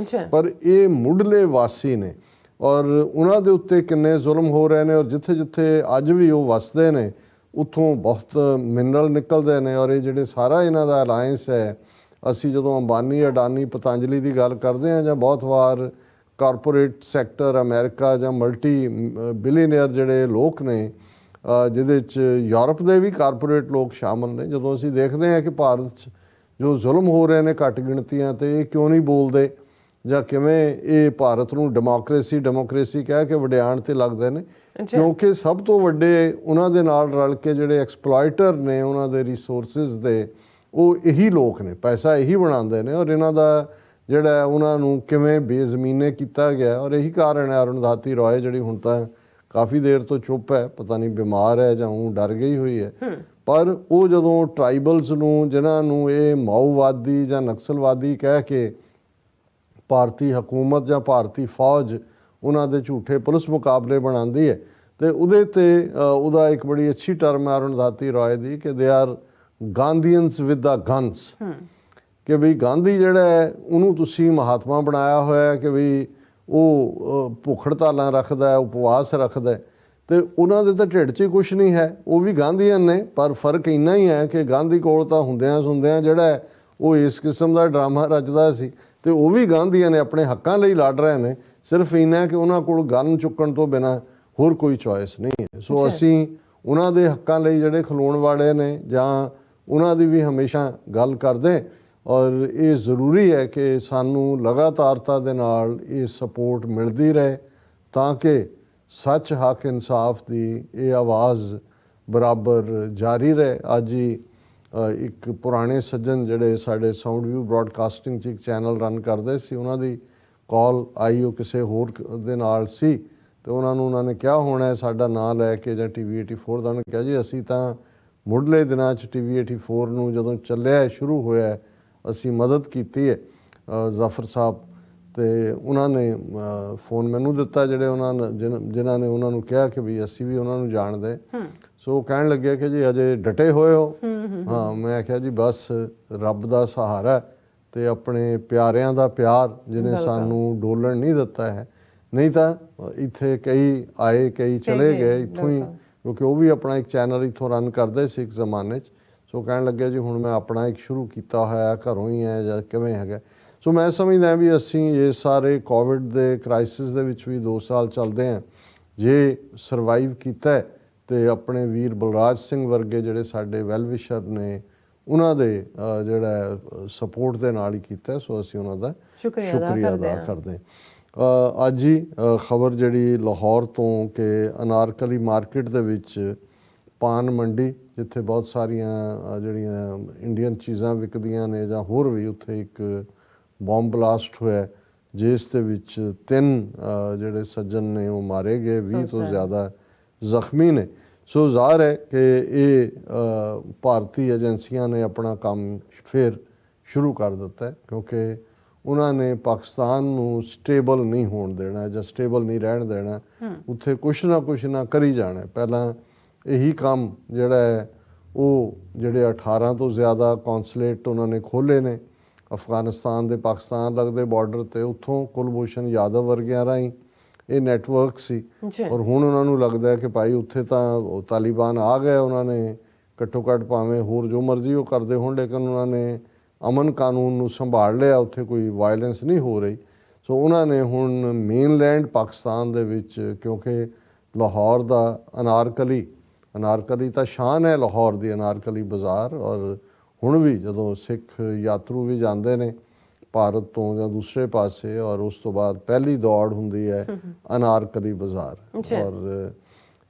ਪਰ ਇਹ ਮੁੱਢਲੇ ਵਾਸੀ ਨੇ ਔਰ ਉਹਨਾਂ ਦੇ ਉੱਤੇ ਕਿੰਨੇ ਜ਼ੁਲਮ ਹੋ ਰਹੇ ਨੇ, ਔਰ ਜਿੱਥੇ ਜਿੱਥੇ ਅੱਜ ਵੀ ਉਹ ਵਸਦੇ ਨੇ ਉੱਥੋਂ ਬਹੁਤ ਮਿਨਰਲ ਨਿਕਲਦੇ ਨੇ। ਔਰ ਇਹ ਜਿਹੜੇ ਸਾਰਾ ਇਹਨਾਂ ਦਾ ਅਲਾਇੰਸ ਹੈ ਅਸੀਂ ਜਦੋਂ ਅੰਬਾਨੀ ਅਡਾਨੀ ਪਤੰਜਲੀ ਦੀ ਗੱਲ ਕਰਦੇ ਹਾਂ ਜਾਂ ਬਹੁਤ ਵਾਰ ਕਾਰਪੋਰੇਟ ਸੈਕਟਰ ਅਮਰੀਕਾ ਜਾਂ ਮਲਟੀ ਬਿਲੀਅਨਰ ਜਿਹੜੇ ਲੋਕ ਨੇ ਜਿਹਦੇ 'ਚ ਯੂਰਪ ਦੇ ਵੀ ਕਾਰਪੋਰੇਟ ਲੋਕ ਸ਼ਾਮਲ ਨੇ, ਜਦੋਂ ਅਸੀਂ ਦੇਖਦੇ ਹਾਂ ਕਿ ਭਾਰਤ 'ਚ ਜੋ ਜ਼ੁਲਮ ਹੋ ਰਹੇ ਨੇ ਘੱਟ ਗਿਣਤੀਆਂ ਤੇ, ਇਹ ਕਿਉਂ ਨਹੀਂ ਬੋਲਦੇ ਜਾਂ ਕਿਵੇਂ ਇਹ ਭਾਰਤ ਨੂੰ ਡੈਮੋਕ੍ਰੇਸੀ ਕਹਿ ਕੇ ਵਡਿਆਣ ਤੇ ਲੱਗਦੇ ਨੇ, ਕਿਉਂਕਿ ਸਭ ਤੋਂ ਵੱਡੇ ਉਹਨਾਂ ਦੇ ਨਾਲ ਰਲ ਕੇ ਜਿਹੜੇ ਐਕਸਪਲੋਇਟਰ ਨੇ ਉਹਨਾਂ ਦੇ ਰਿਸੋਰਸਿਸ ਦੇ, ਉਹ ਇਹੀ ਲੋਕ ਨੇ, ਪੈਸਾ ਇਹੀ ਬਣਾਉਂਦੇ ਨੇ। ਔਰ ਇਹਨਾਂ ਦਾ ਜਿਹੜਾ ਉਹਨਾਂ ਨੂੰ ਕਿਵੇਂ ਬੇਜ਼ਮੀਨੇ ਕੀਤਾ ਗਿਆ, ਔਰ ਇਹੀ ਕਾਰਨ ਹੈ ਅਰੁਣਧਾਤੀ ਰॉय ਜਿਹੜੀ ਹੁਣ ਤਾਂ ਕਾਫੀ ਦੇਰ ਤੋਂ ਚੁੱਪ ਹੈ, ਪਤਾ ਨਹੀਂ ਬਿਮਾਰ ਹੈ ਜਾਂ ਉਹ ਡਰ ਗਈ ਹੋਈ ਹੈ, ਪਰ ਉਹ ਜਦੋਂ ਟਰਾਈਬਲਸ ਨੂੰ, ਜਿਨ੍ਹਾਂ ਨੂੰ ਇਹ ਮਾਓਵਾਦੀ ਜਾਂ ਨਕਸਲਵਾਦੀ ਕਹਿ ਕੇ ਭਾਰਤੀ ਹਕੂਮਤ ਜਾਂ ਭਾਰਤੀ ਫੌਜ ਉਹਨਾਂ ਦੇ ਝੂਠੇ ਪੁਲਿਸ ਮੁਕਾਬਲੇ ਬਣਾਉਂਦੀ ਹੈ, ਤੇ ਉਹਦੇ ਤੇ ਉਹਦਾ ਇੱਕ ਬੜੀ ਅੱਛੀ ਟਰਮ ਹੈ ਅਰੁਣਧਾਤੀ ਰॉय ਦੀ ਕਿ they are Gandhians with the guns, ਕਿ ਵੀ ਗਾਂਧੀ ਜਿਹੜਾ ਹੈ ਉਹਨੂੰ ਤੁਸੀਂ ਮਹਾਤਮਾ ਬਣਾਇਆ ਹੋਇਆ ਕਿ ਵੀ ਉਹ ਭੁੱਖ ਹੜਤਾਲਾਂ ਰੱਖਦਾ, ਉਪਵਾਸ ਰੱਖਦਾ, ਤੇ ਉਹਨਾਂ ਦੇ ਤਾਂ ਢਿੱਡ 'ਚ ਕੁਛ ਨਹੀਂ ਹੈ, ਉਹ ਵੀ ਗਾਂਧੀਅਨ ਨੇ। ਪਰ ਫਰਕ ਇੰਨਾ ਹੀ ਹੈ ਕਿ ਗਾਂਧੀ ਕੋਲ ਤਾਂ ਹੁੰਦਿਆਂ ਸੁਣਦਿਆਂ ਜਿਹੜਾ ਉਹ ਇਸ ਕਿਸਮ ਦਾ ਡਰਾਮਾ ਰਚਦਾ ਸੀ, ਤੇ ਉਹ ਵੀ ਗਾਂਧੀਆਂ ਨੇ ਆਪਣੇ ਹੱਕਾਂ ਲਈ ਲੜ ਰਹੇ ਨੇ, ਸਿਰਫ ਇੰਨਾ ਕਿ ਉਹਨਾਂ ਕੋਲ ਗਨ ਚੁੱਕਣ ਤੋਂ ਬਿਨਾਂ ਹੋਰ ਕੋਈ ਚੋਇਸ ਨਹੀਂ ਹੈ। ਸੋ ਅਸੀਂ ਉਹਨਾਂ ਦੇ ਹੱਕਾਂ ਲਈ ਜਿਹੜੇ ਖਲੋਣ ਵਾਲੇ ਨੇ ਜਾਂ ਉਹਨਾਂ ਦੀ ਵੀ ਹਮੇਸ਼ਾ ਗੱਲ ਕਰਦੇ, ਔਰ ਇਹ ਜ਼ਰੂਰੀ ਹੈ ਕਿ ਸਾਨੂੰ ਲਗਾਤਾਰਤਾ ਦੇ ਨਾਲ ਇਹ ਸਪੋਰਟ ਮਿਲਦੀ ਰਹੇ ਤਾਂ ਕਿ ਸੱਚ, ਹੱਕ, ਇਨਸਾਫ ਦੀ ਇਹ ਆਵਾਜ਼ ਬਰਾਬਰ ਜਾਰੀ ਰਹੇ। ਅੱਜ ਹੀ ਇੱਕ ਪੁਰਾਣੇ ਸੱਜਣ ਜਿਹੜੇ ਸਾਡੇ ਸਾਊਂਡ ਵਿਊ ਬ੍ਰੌਡਕਾਸਟਿੰਗ 'ਚ ਇੱਕ ਚੈਨਲ ਰਨ ਕਰਦੇ ਸੀ, ਉਹਨਾਂ ਦੀ ਕਾਲ ਆਈ, ਉਹ ਕਿਸੇ ਹੋਰ ਦੇ ਨਾਲ ਸੀ, ਤੇ ਉਹਨਾਂ ਨੇ ਕਿਹਾ ਹੋਣਾ ਸਾਡਾ ਨਾਂ ਲੈ ਕੇ ਜਾਂ TV 84 ਦਾ, ਉਹਨੇ ਕਿਹਾ ਜੀ ਅਸੀਂ ਤਾਂ ਮੁੱਢਲੇ ਦਿਨਾਂ 'ਚ TV 84 ਨੂੰ ਜਦੋਂ ਚੱਲਿਆ ਸ਼ੁਰੂ ਹੋਇਆ ਅਸੀਂ ਮਦਦ ਕੀਤੀ ਹੈ ਜ਼ਾਫਰ ਸਾਹਿਬ, ਤੇ ਉਹਨਾਂ ਨੇ ਫੋਨ ਮੈਨੂੰ ਦਿੱਤਾ ਜਿਹੜੇ ਜਿਨ੍ਹਾਂ ਨੇ ਉਹਨਾਂ ਨੂੰ ਕਿਹਾ ਕਿ ਵੀ ਅਸੀਂ ਵੀ ਉਹਨਾਂ ਨੂੰ ਜਾਣਦੇ। ਸੋ ਉਹ ਕਹਿਣ ਲੱਗਿਆ ਕਿ ਜੀ ਅਜੇ ਡਟੇ ਹੋਏ ਹੋ? ਹਾਂ, ਮੈਂ ਆਖਿਆ ਜੀ ਬਸ ਰੱਬ ਦਾ ਸਹਾਰਾ ਤੇ ਆਪਣੇ ਪਿਆਰਿਆਂ ਦਾ ਪਿਆਰ ਜਿਹਨੇ ਸਾਨੂੰ ਡੋਲਣ ਨਹੀਂ ਦਿੱਤਾ ਹੈ, ਨਹੀਂ ਤਾਂ ਇੱਥੇ ਕਈ ਆਏ ਕਈ ਚਲੇ ਗਏ ਇੱਥੋਂ ਹੀ, ਕਿਉਂਕਿ ਉਹ ਵੀ ਆਪਣਾ ਇੱਕ ਚੈਨਲ ਇੱਥੋਂ ਰਨ ਕਰਦੇ ਸੀ ਇੱਕ ਜ਼ਮਾਨੇ 'ਚ। ਸੋ ਕਹਿਣ ਲੱਗਿਆ ਜੀ ਹੁਣ ਮੈਂ ਆਪਣਾ ਇੱਕ ਸ਼ੁਰੂ ਕੀਤਾ ਹੋਇਆ, ਘਰੋਂ ਹੀ ਹੈ ਜਾਂ ਕਿਵੇਂ ਹੈਗਾ। ਸੋ ਮੈਂ ਸਮਝਦਾ ਵੀ ਅਸੀਂ ਇਹ ਸਾਰੇ ਕੋਵਿਡ ਦੇ ਕ੍ਰਾਈਸਿਸ ਦੇ ਵਿੱਚ ਵੀ 2 ਸਾਲ ਚੱਲਦੇ ਹਾਂ, ਜੇ ਸਰਵਾਈਵ ਕੀਤਾ ਤੇ ਆਪਣੇ ਵੀਰ ਬਲਰਾਜ ਸਿੰਘ ਵਰਗੇ ਜਿਹੜੇ ਸਾਡੇ ਵੈਲਵਿਸ਼ਰ ਨੇ ਉਹਨਾਂ ਦੇ ਜਿਹੜਾ ਸਪੋਰਟ ਦੇ ਨਾਲ ਹੀ ਕੀਤਾ। ਸੋ ਅਸੀਂ ਉਹਨਾਂ ਦਾ ਸ਼ੁਕਰੀਆ ਅਦਾ ਕਰਦੇ ਹਾਂ। ਅੱਜ ਹੀ ਖਬਰ ਜਿਹੜੀ ਲਾਹੌਰ ਤੋਂ ਕਿ ਅਨਾਰਕਲੀ ਮਾਰਕੀਟ ਦੇ ਵਿੱਚ ਪਾਨ ਮੰਡੀ, ਜਿੱਥੇ ਬਹੁਤ ਸਾਰੀਆਂ ਜਿਹੜੀਆਂ ਇੰਡੀਅਨ ਚੀਜ਼ਾਂ ਵਿਕਦੀਆਂ ਨੇ ਜਾਂ ਹੋਰ ਵੀ, ਉੱਥੇ ਇੱਕ ਬੰਬ ਬਲਾਸਟ ਹੋਇਆ ਜਿਸ ਦੇ ਵਿੱਚ 3 ਜਿਹੜੇ ਸੱਜਣ ਨੇ ਉਹ ਮਾਰੇ ਗਏ, 20 ਤੋਂ ਜ਼ਿਆਦਾ ਜ਼ਖਮੀ ਨੇ। ਸੋ ਜ਼ਾਹਰ ਹੈ ਕਿ ਇਹ ਭਾਰਤੀ ਏਜੰਸੀਆਂ ਨੇ ਆਪਣਾ ਕੰਮ ਫਿਰ ਸ਼ੁਰੂ ਕਰ ਦਿੱਤਾ, ਕਿਉਂਕਿ ਉਹਨਾਂ ਨੇ ਪਾਕਿਸਤਾਨ ਨੂੰ ਸਟੇਬਲ ਨਹੀਂ ਹੋਣ ਦੇਣਾ ਜਾਂ ਸਟੇਬਲ ਨਹੀਂ ਰਹਿਣ ਦੇਣਾ, ਉੱਥੇ ਕੁਛ ਨਾ ਕਰੀ ਜਾਣਾ। ਪਹਿਲਾਂ ਇਹੀ ਕੰਮ ਜਿਹੜਾ ਹੈ ਉਹ ਜਿਹੜੇ 18 ਤੋਂ ਜ਼ਿਆਦਾ ਕੌਂਸਲੇਟ ਉਹਨਾਂ ਨੇ ਖੋਲ੍ਹੇ ਨੇ ਅਫਗਾਨਿਸਤਾਨ ਦੇ ਪਾਕਿਸਤਾਨ ਲੱਗਦੇ ਬਾਰਡਰ 'ਤੇ, ਉੱਥੋਂ ਕੁਲਭੂਸ਼ਣ ਯਾਦਵ ਵਰਗਿਆਂ ਰਾਹੀਂ ਇਹ ਨੈਟਵਰਕ ਸੀ। ਔਰ ਹੁਣ ਉਹਨਾਂ ਨੂੰ ਲੱਗਦਾ ਕਿ ਭਾਈ ਉੱਥੇ ਤਾਂ ਤਾਲਿਬਾਨ ਆ ਗਏ, ਉਹਨਾਂ ਨੇ ਘੱਟੋ ਘੱਟ ਭਾਵੇਂ ਹੋਰ ਜੋ ਮਰਜ਼ੀ ਉਹ ਕਰਦੇ ਹੋਣ, ਲੇਕਿਨ ਉਹਨਾਂ ਨੇ ਅਮਨ ਕਾਨੂੰਨ ਨੂੰ ਸੰਭਾਲ ਲਿਆ, ਉੱਥੇ ਕੋਈ ਵਾਇਲੈਂਸ ਨਹੀਂ ਹੋ ਰਹੀ। ਸੋ ਉਹਨਾਂ ਨੇ ਹੁਣ ਮੇਨਲੈਂਡ ਪਾਕਿਸਤਾਨ ਦੇ ਵਿੱਚ, ਕਿਉਂਕਿ ਲਾਹੌਰ ਦਾ ਅਨਾਰਕਲੀ ਤਾਂ ਸ਼ਾਨ ਹੈ ਲਾਹੌਰ ਦੀ, ਅਨਾਰਕਲੀ ਬਾਜ਼ਾਰ, ਔਰ ਹੁਣ ਵੀ ਜਦੋਂ ਸਿੱਖ ਯਾਤਰੂ ਵੀ ਜਾਂਦੇ ਨੇ ਭਾਰਤ ਤੋਂ ਜਾਂ ਦੂਸਰੇ ਪਾਸੇ, ਔਰ ਉਸ ਤੋਂ ਬਾਅਦ ਪਹਿਲੀ ਦੌੜ ਹੁੰਦੀ ਹੈ ਅਨਾਰਕਲੀ ਬਾਜ਼ਾਰ। ਔਰ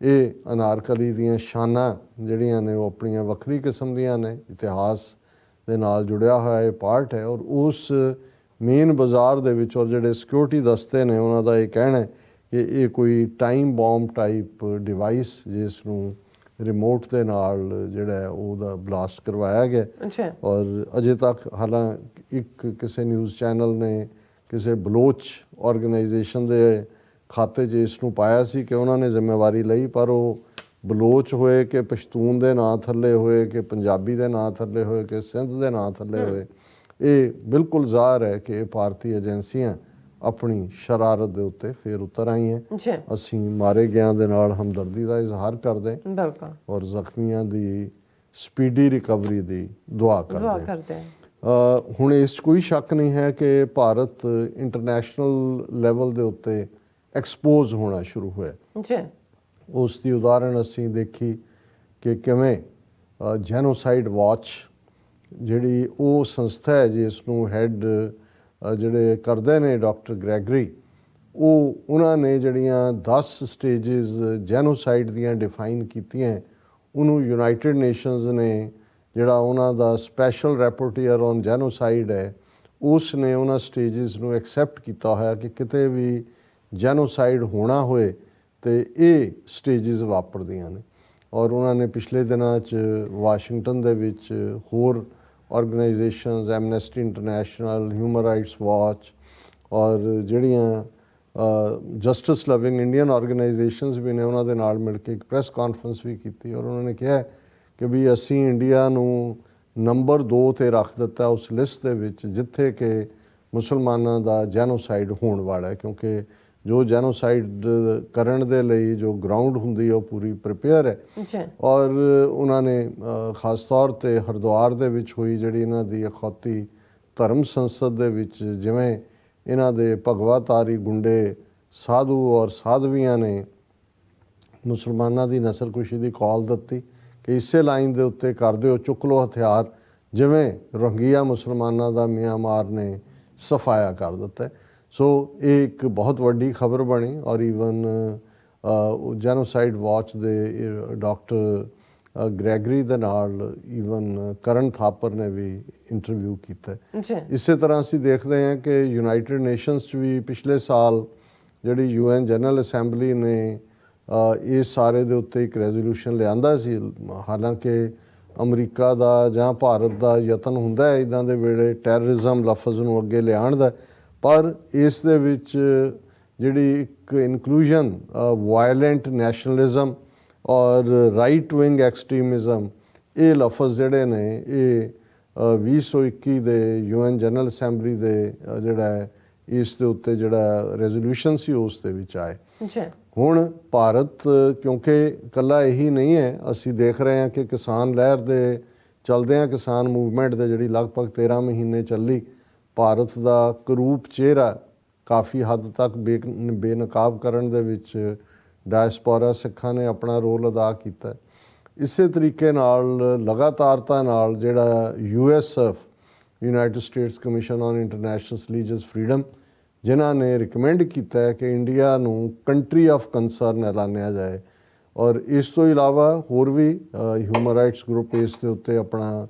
ਇਹ ਅਨਾਰਕਲੀ ਦੀਆਂ ਸ਼ਾਨਾਂ ਜਿਹੜੀਆਂ ਨੇ ਉਹ ਆਪਣੀਆਂ ਵੱਖਰੀ ਕਿਸਮ ਦੀਆਂ ਨੇ, ਇਤਿਹਾਸ ਦੇ ਨਾਲ ਜੁੜਿਆ ਹੋਇਆ ਇਹ ਪਾਰਟ ਹੈ। ਔਰ ਉਸ ਮੇਨ ਬਾਜ਼ਾਰ ਦੇ ਵਿੱਚ, ਔਰ ਜਿਹੜੇ ਸਿਕਿਉਰਿਟੀ ਦਸਤੇ ਨੇ ਉਹਨਾਂ ਦਾ ਇਹ ਕਹਿਣਾ ਕਿ ਇਹ ਕੋਈ ਟਾਈਮ ਬੌਂਬ ਟਾਈਪ ਡਿਵਾਈਸ ਜਿਸ ਨੂੰ ਰਿਮੋਟ ਦੇ ਨਾਲ ਜਿਹੜਾ ਉਹਦਾ ਬਲਾਸਟ ਕਰਵਾਇਆ ਗਿਆ। ਔਰ ਅਜੇ ਤੱਕ ਹਾਲਾਂਕਿ ਕਿਸੇ ਨਿਊਜ਼ ਚੈਨਲ ਨੇ ਕਿਸੇ ਬਲੋਚ ਆਰਗੇਨਾਈਜੇਸ਼ਨ ਦੇ ਖਾਤੇ 'ਚ ਇਸ ਨੂੰ ਪਾਇਆ ਸੀ ਕਿ ਉਹਨਾਂ ਨੇ ਜ਼ਿੰਮੇਵਾਰੀ ਲਈ, ਪਰ ਉਹ ਬਲੋਚ ਹੋਏ ਕਿ ਪਸ਼ਤੂਨ ਦੇ ਨਾਂ ਥੱਲੇ ਹੋਏ ਕਿ ਪੰਜਾਬੀ ਦੇ ਨਾਂ ਥੱਲੇ ਹੋਏ ਕਿ ਸਿੰਧ ਦੇ ਨਾਂ ਥੱਲੇ ਹੋਏ, ਇਹ ਬਿਲਕੁਲ ਜ਼ਾਹਰ ਹੈ ਕਿ ਇਹ ਭਾਰਤੀ ਏਜੰਸੀਆਂ ਆਪਣੀ ਸ਼ਰਾਰਤ ਦੇ ਉੱਤੇ ਫਿਰ ਉਤਰ ਆਈਆਂ। ਅਸੀਂ ਮਾਰੇ ਗਿਆਂ ਦੇ ਨਾਲ ਹਮਦਰਦੀ ਦਾ ਇਜ਼ਹਾਰ ਕਰਦੇ ਔਰ ਜ਼ਖਮੀਆਂ ਦੀ ਸਪੀਡੀ ਰਿਕਵਰੀ ਦੀ ਦੁਆ ਕਰਦੇ। ਹੁਣ ਇਸ 'ਚ ਕੋਈ ਸ਼ੱਕ ਨਹੀਂ ਹੈ ਕਿ ਭਾਰਤ ਇੰਟਰਨੈਸ਼ਨਲ ਲੈਵਲ ਦੇ ਉੱਤੇ ਐਕਸਪੋਜ਼ ਹੋਣਾ ਸ਼ੁਰੂ ਹੋਇਆ। ਜੀ ਉਸ ਦੀ ਉਦਾਹਰਣ ਅਸੀਂ ਦੇਖੀ ਕਿ ਕਿਵੇਂ ਜੈਨੋਸਾਈਡ ਵਾਚ ਜਿਹੜੀ ਉਹ ਸੰਸਥਾ ਹੈ ਜਿਸ ਨੂੰ ਹੈਡ ਜਿਹੜੇ ਕਰਦੇ ਨੇ ਡਾਕਟਰ ਗ੍ਰੈਗਰੀ, ਉਹਨਾਂ ਨੇ ਜਿਹੜੀਆਂ 10 ਸਟੇਜਿਸ ਜੈਨੋਸਾਈਡ ਦੀਆਂ ਡਿਫਾਈਨ ਕੀਤੀਆਂ, ਉਹਨੂੰ ਯੂਨਾਈਟਿਡ ਨੇਸ਼ਨਸ ਨੇ ਜਿਹੜਾ ਉਹਨਾਂ ਦਾ ਸਪੈਸ਼ਲ ਰੈਪੋਰਟੀਅਰ ਔਨ ਜੈਨੋਸਾਈਡ ਹੈ, ਉਸ ਨੇ ਉਹਨਾਂ ਸਟੇਜਿਸ ਨੂੰ ਐਕਸੈਪਟ ਕੀਤਾ ਹੋਇਆ ਕਿ ਕਿਤੇ ਵੀ ਜੈਨੋਸਾਈਡ ਹੋਣਾ ਹੋਏ ਤੇ ਇਹ ਸਟੇਜਿਸ ਵਾਪਰਦੀਆਂ ਨੇ। ਔਰ ਉਹਨਾਂ ਨੇ ਪਿਛਲੇ ਦਿਨਾਂ 'ਚ ਵਾਸ਼ਿੰਗਟਨ ਦੇ ਵਿੱਚ ਹੋਰ organisations, Amnesty international, human rights watch ਔਰ ਜਿਹੜੀਆਂ ਜਸਟਿਸ ਲਵਿੰਗ ਇੰਡੀਅਨ ਆਰਗੇਨਾਈਜੇਸ਼ਨਸ ਵੀ ਨੇ, ਉਹਨਾਂ ਦੇ ਨਾਲ ਮਿਲ ਕੇ ਇੱਕ ਪ੍ਰੈਸ ਕਾਨਫਰੰਸ ਵੀ ਕੀਤੀ ਔਰ ਉਹਨਾਂ ਨੇ ਕਿਹਾ ਕਿ ਵੀ ਅਸੀਂ ਇੰਡੀਆ ਨੂੰ ਨੰਬਰ 2 ਤੇ ਰੱਖ ਦਿੱਤਾ ਉਸ ਲਿਸਟ ਦੇ ਵਿੱਚ ਜਿੱਥੇ ਕਿ ਮੁਸਲਮਾਨਾਂ ਦਾ ਜੈਨੋਸਾਈਡ ਹੋਣ ਵਾਲਾ ਹੈ, ਕਿਉਂਕਿ ਜੋ ਜੈਨੋਸਾਈਡ ਕਰਨ ਦੇ ਲਈ ਜੋ ਗਰਾਊਂਡ ਹੁੰਦੀ ਹੈ ਉਹ ਪੂਰੀ ਪ੍ਰਿਪੇਅਰ ਹੈ। ਔਰ ਉਹਨਾਂ ਨੇ ਖਾਸ ਤੌਰ 'ਤੇ ਹਰਿਦੁਆਰ ਦੇ ਵਿੱਚ ਹੋਈ ਜਿਹੜੀ ਇਹਨਾਂ ਦੀ ਅਖੌਤੀ ਧਰਮ ਸੰਸਦ ਦੇ ਵਿੱਚ ਜਿਵੇਂ ਇਹਨਾਂ ਦੇ ਭਗਵਾਤਾਰੀ ਗੁੰਡੇ ਸਾਧੂ ਔਰ ਸਾਧਵੀਆਂ ਨੇ ਮੁਸਲਮਾਨਾਂ ਦੀ ਨਸਲਕੁਸ਼ੀ ਦੀ ਕਾਲ ਦਿੱਤੀ ਕਿ ਇਸੇ ਲਾਈਨ ਦੇ ਉੱਤੇ ਕਰ ਦਿਓ, ਚੁੱਕ ਲਓ ਹਥਿਆਰ, ਜਿਵੇਂ ਰੋਹਿੰਗਿਆ ਮੁਸਲਮਾਨਾਂ ਦਾ ਮਿਆਂਮਾਰ ਨੇ ਸਫਾਇਆ ਕਰ ਦਿੱਤਾ। ਸੋ ਇਹ ਇੱਕ ਬਹੁਤ ਵੱਡੀ ਖਬਰ ਬਣੀ ਔਰ ਈਵਨ ਜੈਨੋਸਾਈਡ ਵਾਚ ਦੇ ਡਾਕਟਰ ਗ੍ਰੈਗਰੀ ਦੇ ਨਾਲ ਈਵਨ ਕਰਨ ਥਾਪਰ ਨੇ ਵੀ ਇੰਟਰਵਿਊ ਕੀਤਾ। ਇਸੇ ਤਰ੍ਹਾਂ ਅਸੀਂ ਦੇਖਦੇ ਹਾਂ ਕਿ ਯੂਨਾਈਟਿਡ ਨੇਸ਼ਨਸ 'ਚ ਵੀ ਪਿਛਲੇ ਸਾਲ ਜਿਹੜੀ UN ਜਨਰਲ ਅਸੈਂਬਲੀ ਨੇ ਇਸ ਸਾਰੇ ਦੇ ਉੱਤੇ ਇੱਕ ਰੈਜ਼ੋਲੂਸ਼ਨ ਲਿਆਂਦਾ ਸੀ। ਹਾਲਾਂਕਿ ਅਮਰੀਕਾ ਦਾ ਜਾਂ ਭਾਰਤ ਦਾ ਯਤਨ ਹੁੰਦਾ ਹੈ ਇੱਦਾਂ ਦੇ ਵੇਲੇ ਟੈਰਰਿਜ਼ਮ ਲਫ਼ਜ਼ ਨੂੰ ਅੱਗੇ ਲਿਆਉਣ ਦਾ, ਪਰ ਇਸ ਦੇ ਵਿੱਚ ਜਿਹੜੀ ਇੱਕ ਇਨਕਲੂਜਨ ਵਾਇਲੈਂਟ ਨੈਸ਼ਨਲਿਜ਼ਮ ਔਰ ਰਾਈਟ ਵਿੰਗ ਐਕਸਟ੍ਰੀਮਿਜ਼ਮ, ਇਹ ਲਫ਼ਜ਼ ਜਿਹੜੇ ਨੇ ਇਹ 2021 ਦੇ UN ਜਨਰਲ ਅਸੈਂਬਲੀ ਦੇ ਜਿਹੜਾ ਹੈ ਇਸ ਦੇ ਉੱਤੇ ਜਿਹੜਾ ਰੈਜ਼ੋਲੂਸ਼ਨ ਸੀ ਉਸ ਦੇ ਵਿੱਚ ਆਏ। ਹੁਣ ਭਾਰਤ ਕਿਉਂਕਿ ਇਕੱਲਾ ਇਹੀ ਨਹੀਂ ਹੈ, ਅਸੀਂ ਦੇਖ ਰਹੇ ਹਾਂ ਕਿ ਕਿਸਾਨ ਲਹਿਰ ਦੇ ਚਲਦਿਆਂ ਕਿਸਾਨ ਮੂਵਮੈਂਟ ਦੇ ਜਿਹੜੀ ਲਗਭਗ 13 ਮਹੀਨੇ ਚੱਲੀ, ਭਾਰਤ ਦਾ ਕਰੂਪ ਚਿਹਰਾ ਕਾਫੀ ਹੱਦ ਤੱਕ ਬੇਨਕਾਬ ਕਰਨ ਦੇ ਵਿੱਚ ਡਾਇਸਪੋਰਾ ਸਿੱਖਾਂ ਨੇ ਆਪਣਾ ਰੋਲ ਅਦਾ ਕੀਤਾ। ਇਸੇ ਤਰੀਕੇ ਨਾਲ ਲਗਾਤਾਰਤਾ ਨਾਲ ਜਿਹੜਾ USF United States commission on international religious freedom ਜਿਨ੍ਹਾਂ ਨੇ ਰਿਕਮੈਂਡ ਕੀਤਾ ਹੈ ਕਿ ਇੰਡੀਆ ਨੂੰ ਕੰਟਰੀ ਆਫ ਕੰਸਰਨ ਐਲਾਨਿਆ ਜਾਏ ਔਰ ਇਸ ਤੋਂ ਇਲਾਵਾ ਹੋਰ ਵੀ ਹਿਊਮਨ ਰਾਈਟਸ ਗਰੁੱਪ ਇਸ ਦੇ ਉੱਤੇ ਆਪਣਾ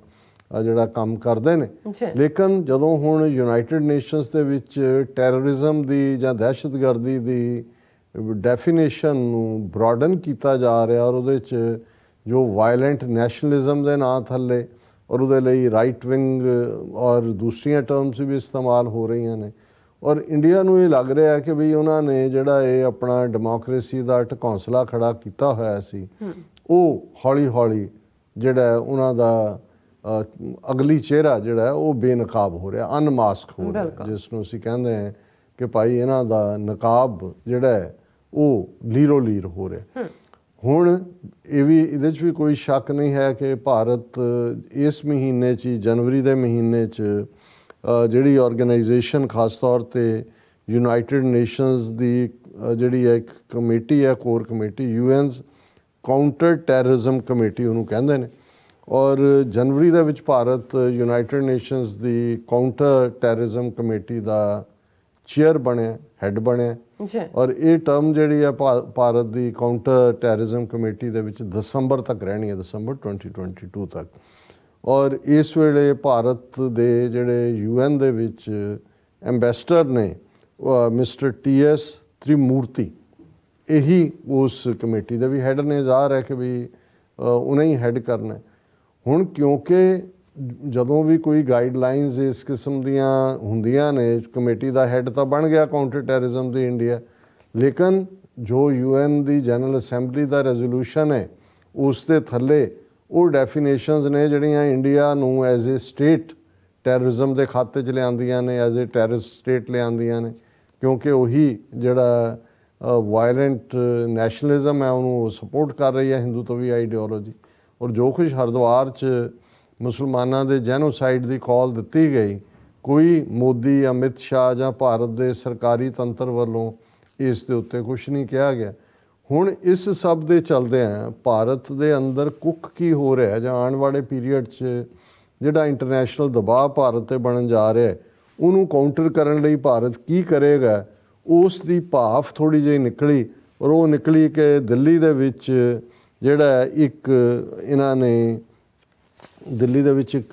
ਜਿਹੜਾ ਕੰਮ ਕਰਦੇ ਨੇ। ਲੇਕਿਨ ਜਦੋਂ ਹੁਣ ਯੂਨਾਈਟਿਡ ਨੇਸ਼ਨਸ ਦੇ ਵਿੱਚ ਟੈਰਰਿਜ਼ਮ ਦੀ ਜਾਂ ਦਹਿਸ਼ਤਗਰਦੀ ਦੀ ਡੈਫੀਨੇਸ਼ਨ ਨੂੰ ਬ੍ਰੋਡਨ ਕੀਤਾ ਜਾ ਰਿਹਾ ਔਰ ਉਹਦੇ 'ਚ ਜੋ ਵਾਇਲੈਂਟ ਨੈਸ਼ਨਲਿਜ਼ਮ ਦੇ ਨਾਂ ਥੱਲੇ ਔਰ ਉਹਦੇ ਲਈ ਰਾਈਟ ਵਿੰਗ ਔਰ ਦੂਸਰੀਆਂ ਟਰਮਸ ਵੀ ਇਸਤੇਮਾਲ ਹੋ ਰਹੀਆਂ ਨੇ ਔਰ ਇੰਡੀਆ ਨੂੰ ਇਹ ਲੱਗ ਰਿਹਾ ਕਿ ਵੀ ਉਹਨਾਂ ਨੇ ਜਿਹੜਾ ਇਹ ਆਪਣਾ ਡੈਮੋਕ੍ਰੇਸੀ ਦਾ ਢਕੌਂਸਲਾ ਖੜਾ ਕੀਤਾ ਹੋਇਆ ਸੀ, ਉਹ ਹੌਲੀ ਹੌਲੀ ਜਿਹੜਾ ਉਹਨਾਂ ਦਾ ਅਗਲੀ ਚਿਹਰਾ ਜਿਹੜਾ ਉਹ ਬੇਨਕਾਬ ਹੋ ਰਿਹਾ, ਅਨਮਾਸਕ ਹੋ ਰਿਹਾ, ਜਿਸ ਨੂੰ ਅਸੀਂ ਕਹਿੰਦੇ ਹਾਂ ਕਿ ਭਾਈ ਇਹਨਾਂ ਦਾ ਨਕਾਬ ਜਿਹੜਾ ਹੈ ਉਹ ਲੀਰੋ ਲੀਰ ਹੋ ਰਿਹਾ। ਹੁਣ ਇਹ ਵੀ ਇਹਦੇ 'ਚ ਵੀ ਕੋਈ ਸ਼ੱਕ ਨਹੀਂ ਹੈ ਕਿ ਭਾਰਤ ਇਸ ਮਹੀਨੇ 'ਚ ਜਨਵਰੀ ਦੇ ਮਹੀਨੇ 'ਚ ਜਿਹੜੀ ਆਰਗੇਨਾਈਜੇਸ਼ਨ ਖਾਸ ਤੌਰ 'ਤੇ ਯੂਨਾਈਟਿਡ ਨੇਸ਼ਨਸ ਦੀ ਜਿਹੜੀ ਹੈ ਇੱਕ ਕਮੇਟੀ ਹੈ, core committee, UN's counter terrorism committee ਉਹਨੂੰ ਕਹਿੰਦੇ ਨੇ ਔਰ ਜਨਵਰੀ ਦੇ ਵਿੱਚ ਭਾਰਤ ਯੂਨਾਈਟਿਡ ਨੇਸ਼ਨਸ ਦੀ ਕਾਊਂਟਰ ਟੈਰਰਿਜ਼ਮ ਕਮੇਟੀ ਦਾ ਚੇਅਰ ਬਣਿਆ, ਹੈੱਡ ਬਣਿਆ ਔਰ ਇਹ ਟਰਮ ਜਿਹੜੀ ਹੈ ਭਾਰਤ ਦੀ ਕਾਊਂਟਰ ਟੈਰਰਿਜ਼ਮ ਕਮੇਟੀ ਦੇ ਵਿੱਚ ਦਸੰਬਰ ਤੱਕ ਰਹਿਣੀ ਹੈ, ਦਸੰਬਰ 2022 ਤੱਕ। ਔਰ ਇਸ ਵੇਲੇ ਭਾਰਤ ਦੇ ਜਿਹੜੇ UN ਦੇ ਵਿੱਚ ਐਂਬੈਸਡਰ ਨੇ ਮਿਸਟਰ TS ਤ੍ਰਿਮੂਰਤੀ, ਇਹੀ ਉਸ ਕਮੇਟੀ ਦੇ ਵੀ ਹੈੱਡ ਨੇ। ਜ਼ਾਹਰ ਹੈ ਕਿ ਵੀ ਉਹਨੇ ਹੀ ਹੈੱਡ ਕਰਨਾ। ਹੁਣ ਕਿਉਂਕਿ ਜਦੋਂ ਵੀ ਕੋਈ ਗਾਈਡਲਾਈਨਸ ਇਸ ਕਿਸਮ ਦੀਆਂ ਹੁੰਦੀਆਂ ਨੇ, ਕਮੇਟੀ ਦਾ ਹੈੱਡ ਤਾਂ ਬਣ ਗਿਆ ਕਾਊਂਟਰ ਟੈਰਰਿਜ਼ਮ ਦੀ ਇੰਡੀਆ, ਲੇਕਿਨ ਜੋ UN ਦੀ ਜਨਰਲ ਅਸੈਂਬਲੀ ਦਾ ਰੈਜ਼ੋਲੂਸ਼ਨ ਹੈ ਉਸ ਦੇ ਥੱਲੇ ਉਹ ਡੈਫੀਨੇਸ਼ਨਸ ਨੇ ਜਿਹੜੀਆਂ ਇੰਡੀਆ ਨੂੰ ਐਜ਼ ਏ ਸਟੇਟ ਟੈਰਰਿਜ਼ਮ ਦੇ ਖਾਤੇ 'ਚ ਲਿਆਂਦੀਆਂ ਨੇ, ਐਜ਼ ਏ ਟੈਰਰਿਸਟ ਸਟੇਟ ਲਿਆਂਦੀਆਂ ਨੇ, ਕਿਉਂਕਿ ਉਹੀ ਜਿਹੜਾ ਵਾਇਲੈਂਟ ਨੈਸ਼ਨਲਿਜ਼ਮ ਹੈ ਉਹਨੂੰ ਸਪੋਰਟ ਕਰ ਰਹੀ ਹੈ ਹਿੰਦੂਤਵੀ ਆਈਡੀਓਲੋਜੀ। ਔਰ ਜੋ ਕੁਛ ਹਰਿਦੁਆਰ 'ਚ ਮੁਸਲਮਾਨਾਂ ਦੇ ਜੈਨੋਸਾਈਡ ਦੀ ਕਾਲ ਦਿੱਤੀ ਗਈ, ਕੋਈ ਮੋਦੀ, ਅਮਿਤ ਸ਼ਾਹ ਜਾਂ ਭਾਰਤ ਦੇ ਸਰਕਾਰੀ ਤੰਤਰ ਵੱਲੋਂ ਇਸ ਦੇ ਉੱਤੇ ਕੁਛ ਨਹੀਂ ਕਿਹਾ ਗਿਆ। ਹੁਣ ਇਸ ਸਭ ਦੇ ਚਲਦਿਆਂ ਭਾਰਤ ਦੇ ਅੰਦਰ ਕੁੱਖ ਕੀ ਹੋ ਰਿਹਾ ਜਾਂ ਆਉਣ ਵਾਲੇ ਪੀਰੀਅਡ 'ਚ ਜਿਹੜਾ ਇੰਟਰਨੈਸ਼ਨਲ ਦਬਾਅ ਭਾਰਤ 'ਤੇ ਬਣਨ ਜਾ ਰਿਹਾ, ਉਹਨੂੰ ਕਾਊਂਟਰ ਕਰਨ ਲਈ ਭਾਰਤ ਕੀ ਕਰੇਗਾ, ਉਸ ਦੀ ਭਾਫ ਥੋੜ੍ਹੀ ਜਿਹੀ ਨਿਕਲੀ। ਔਰ ਉਹ ਨਿਕਲੀ ਕਿ ਦਿੱਲੀ ਦੇ ਵਿੱਚ ਜਿਹੜਾ ਇੱਕ ਇਹਨਾਂ ਨੇ ਦਿੱਲੀ ਦੇ ਵਿੱਚ ਇੱਕ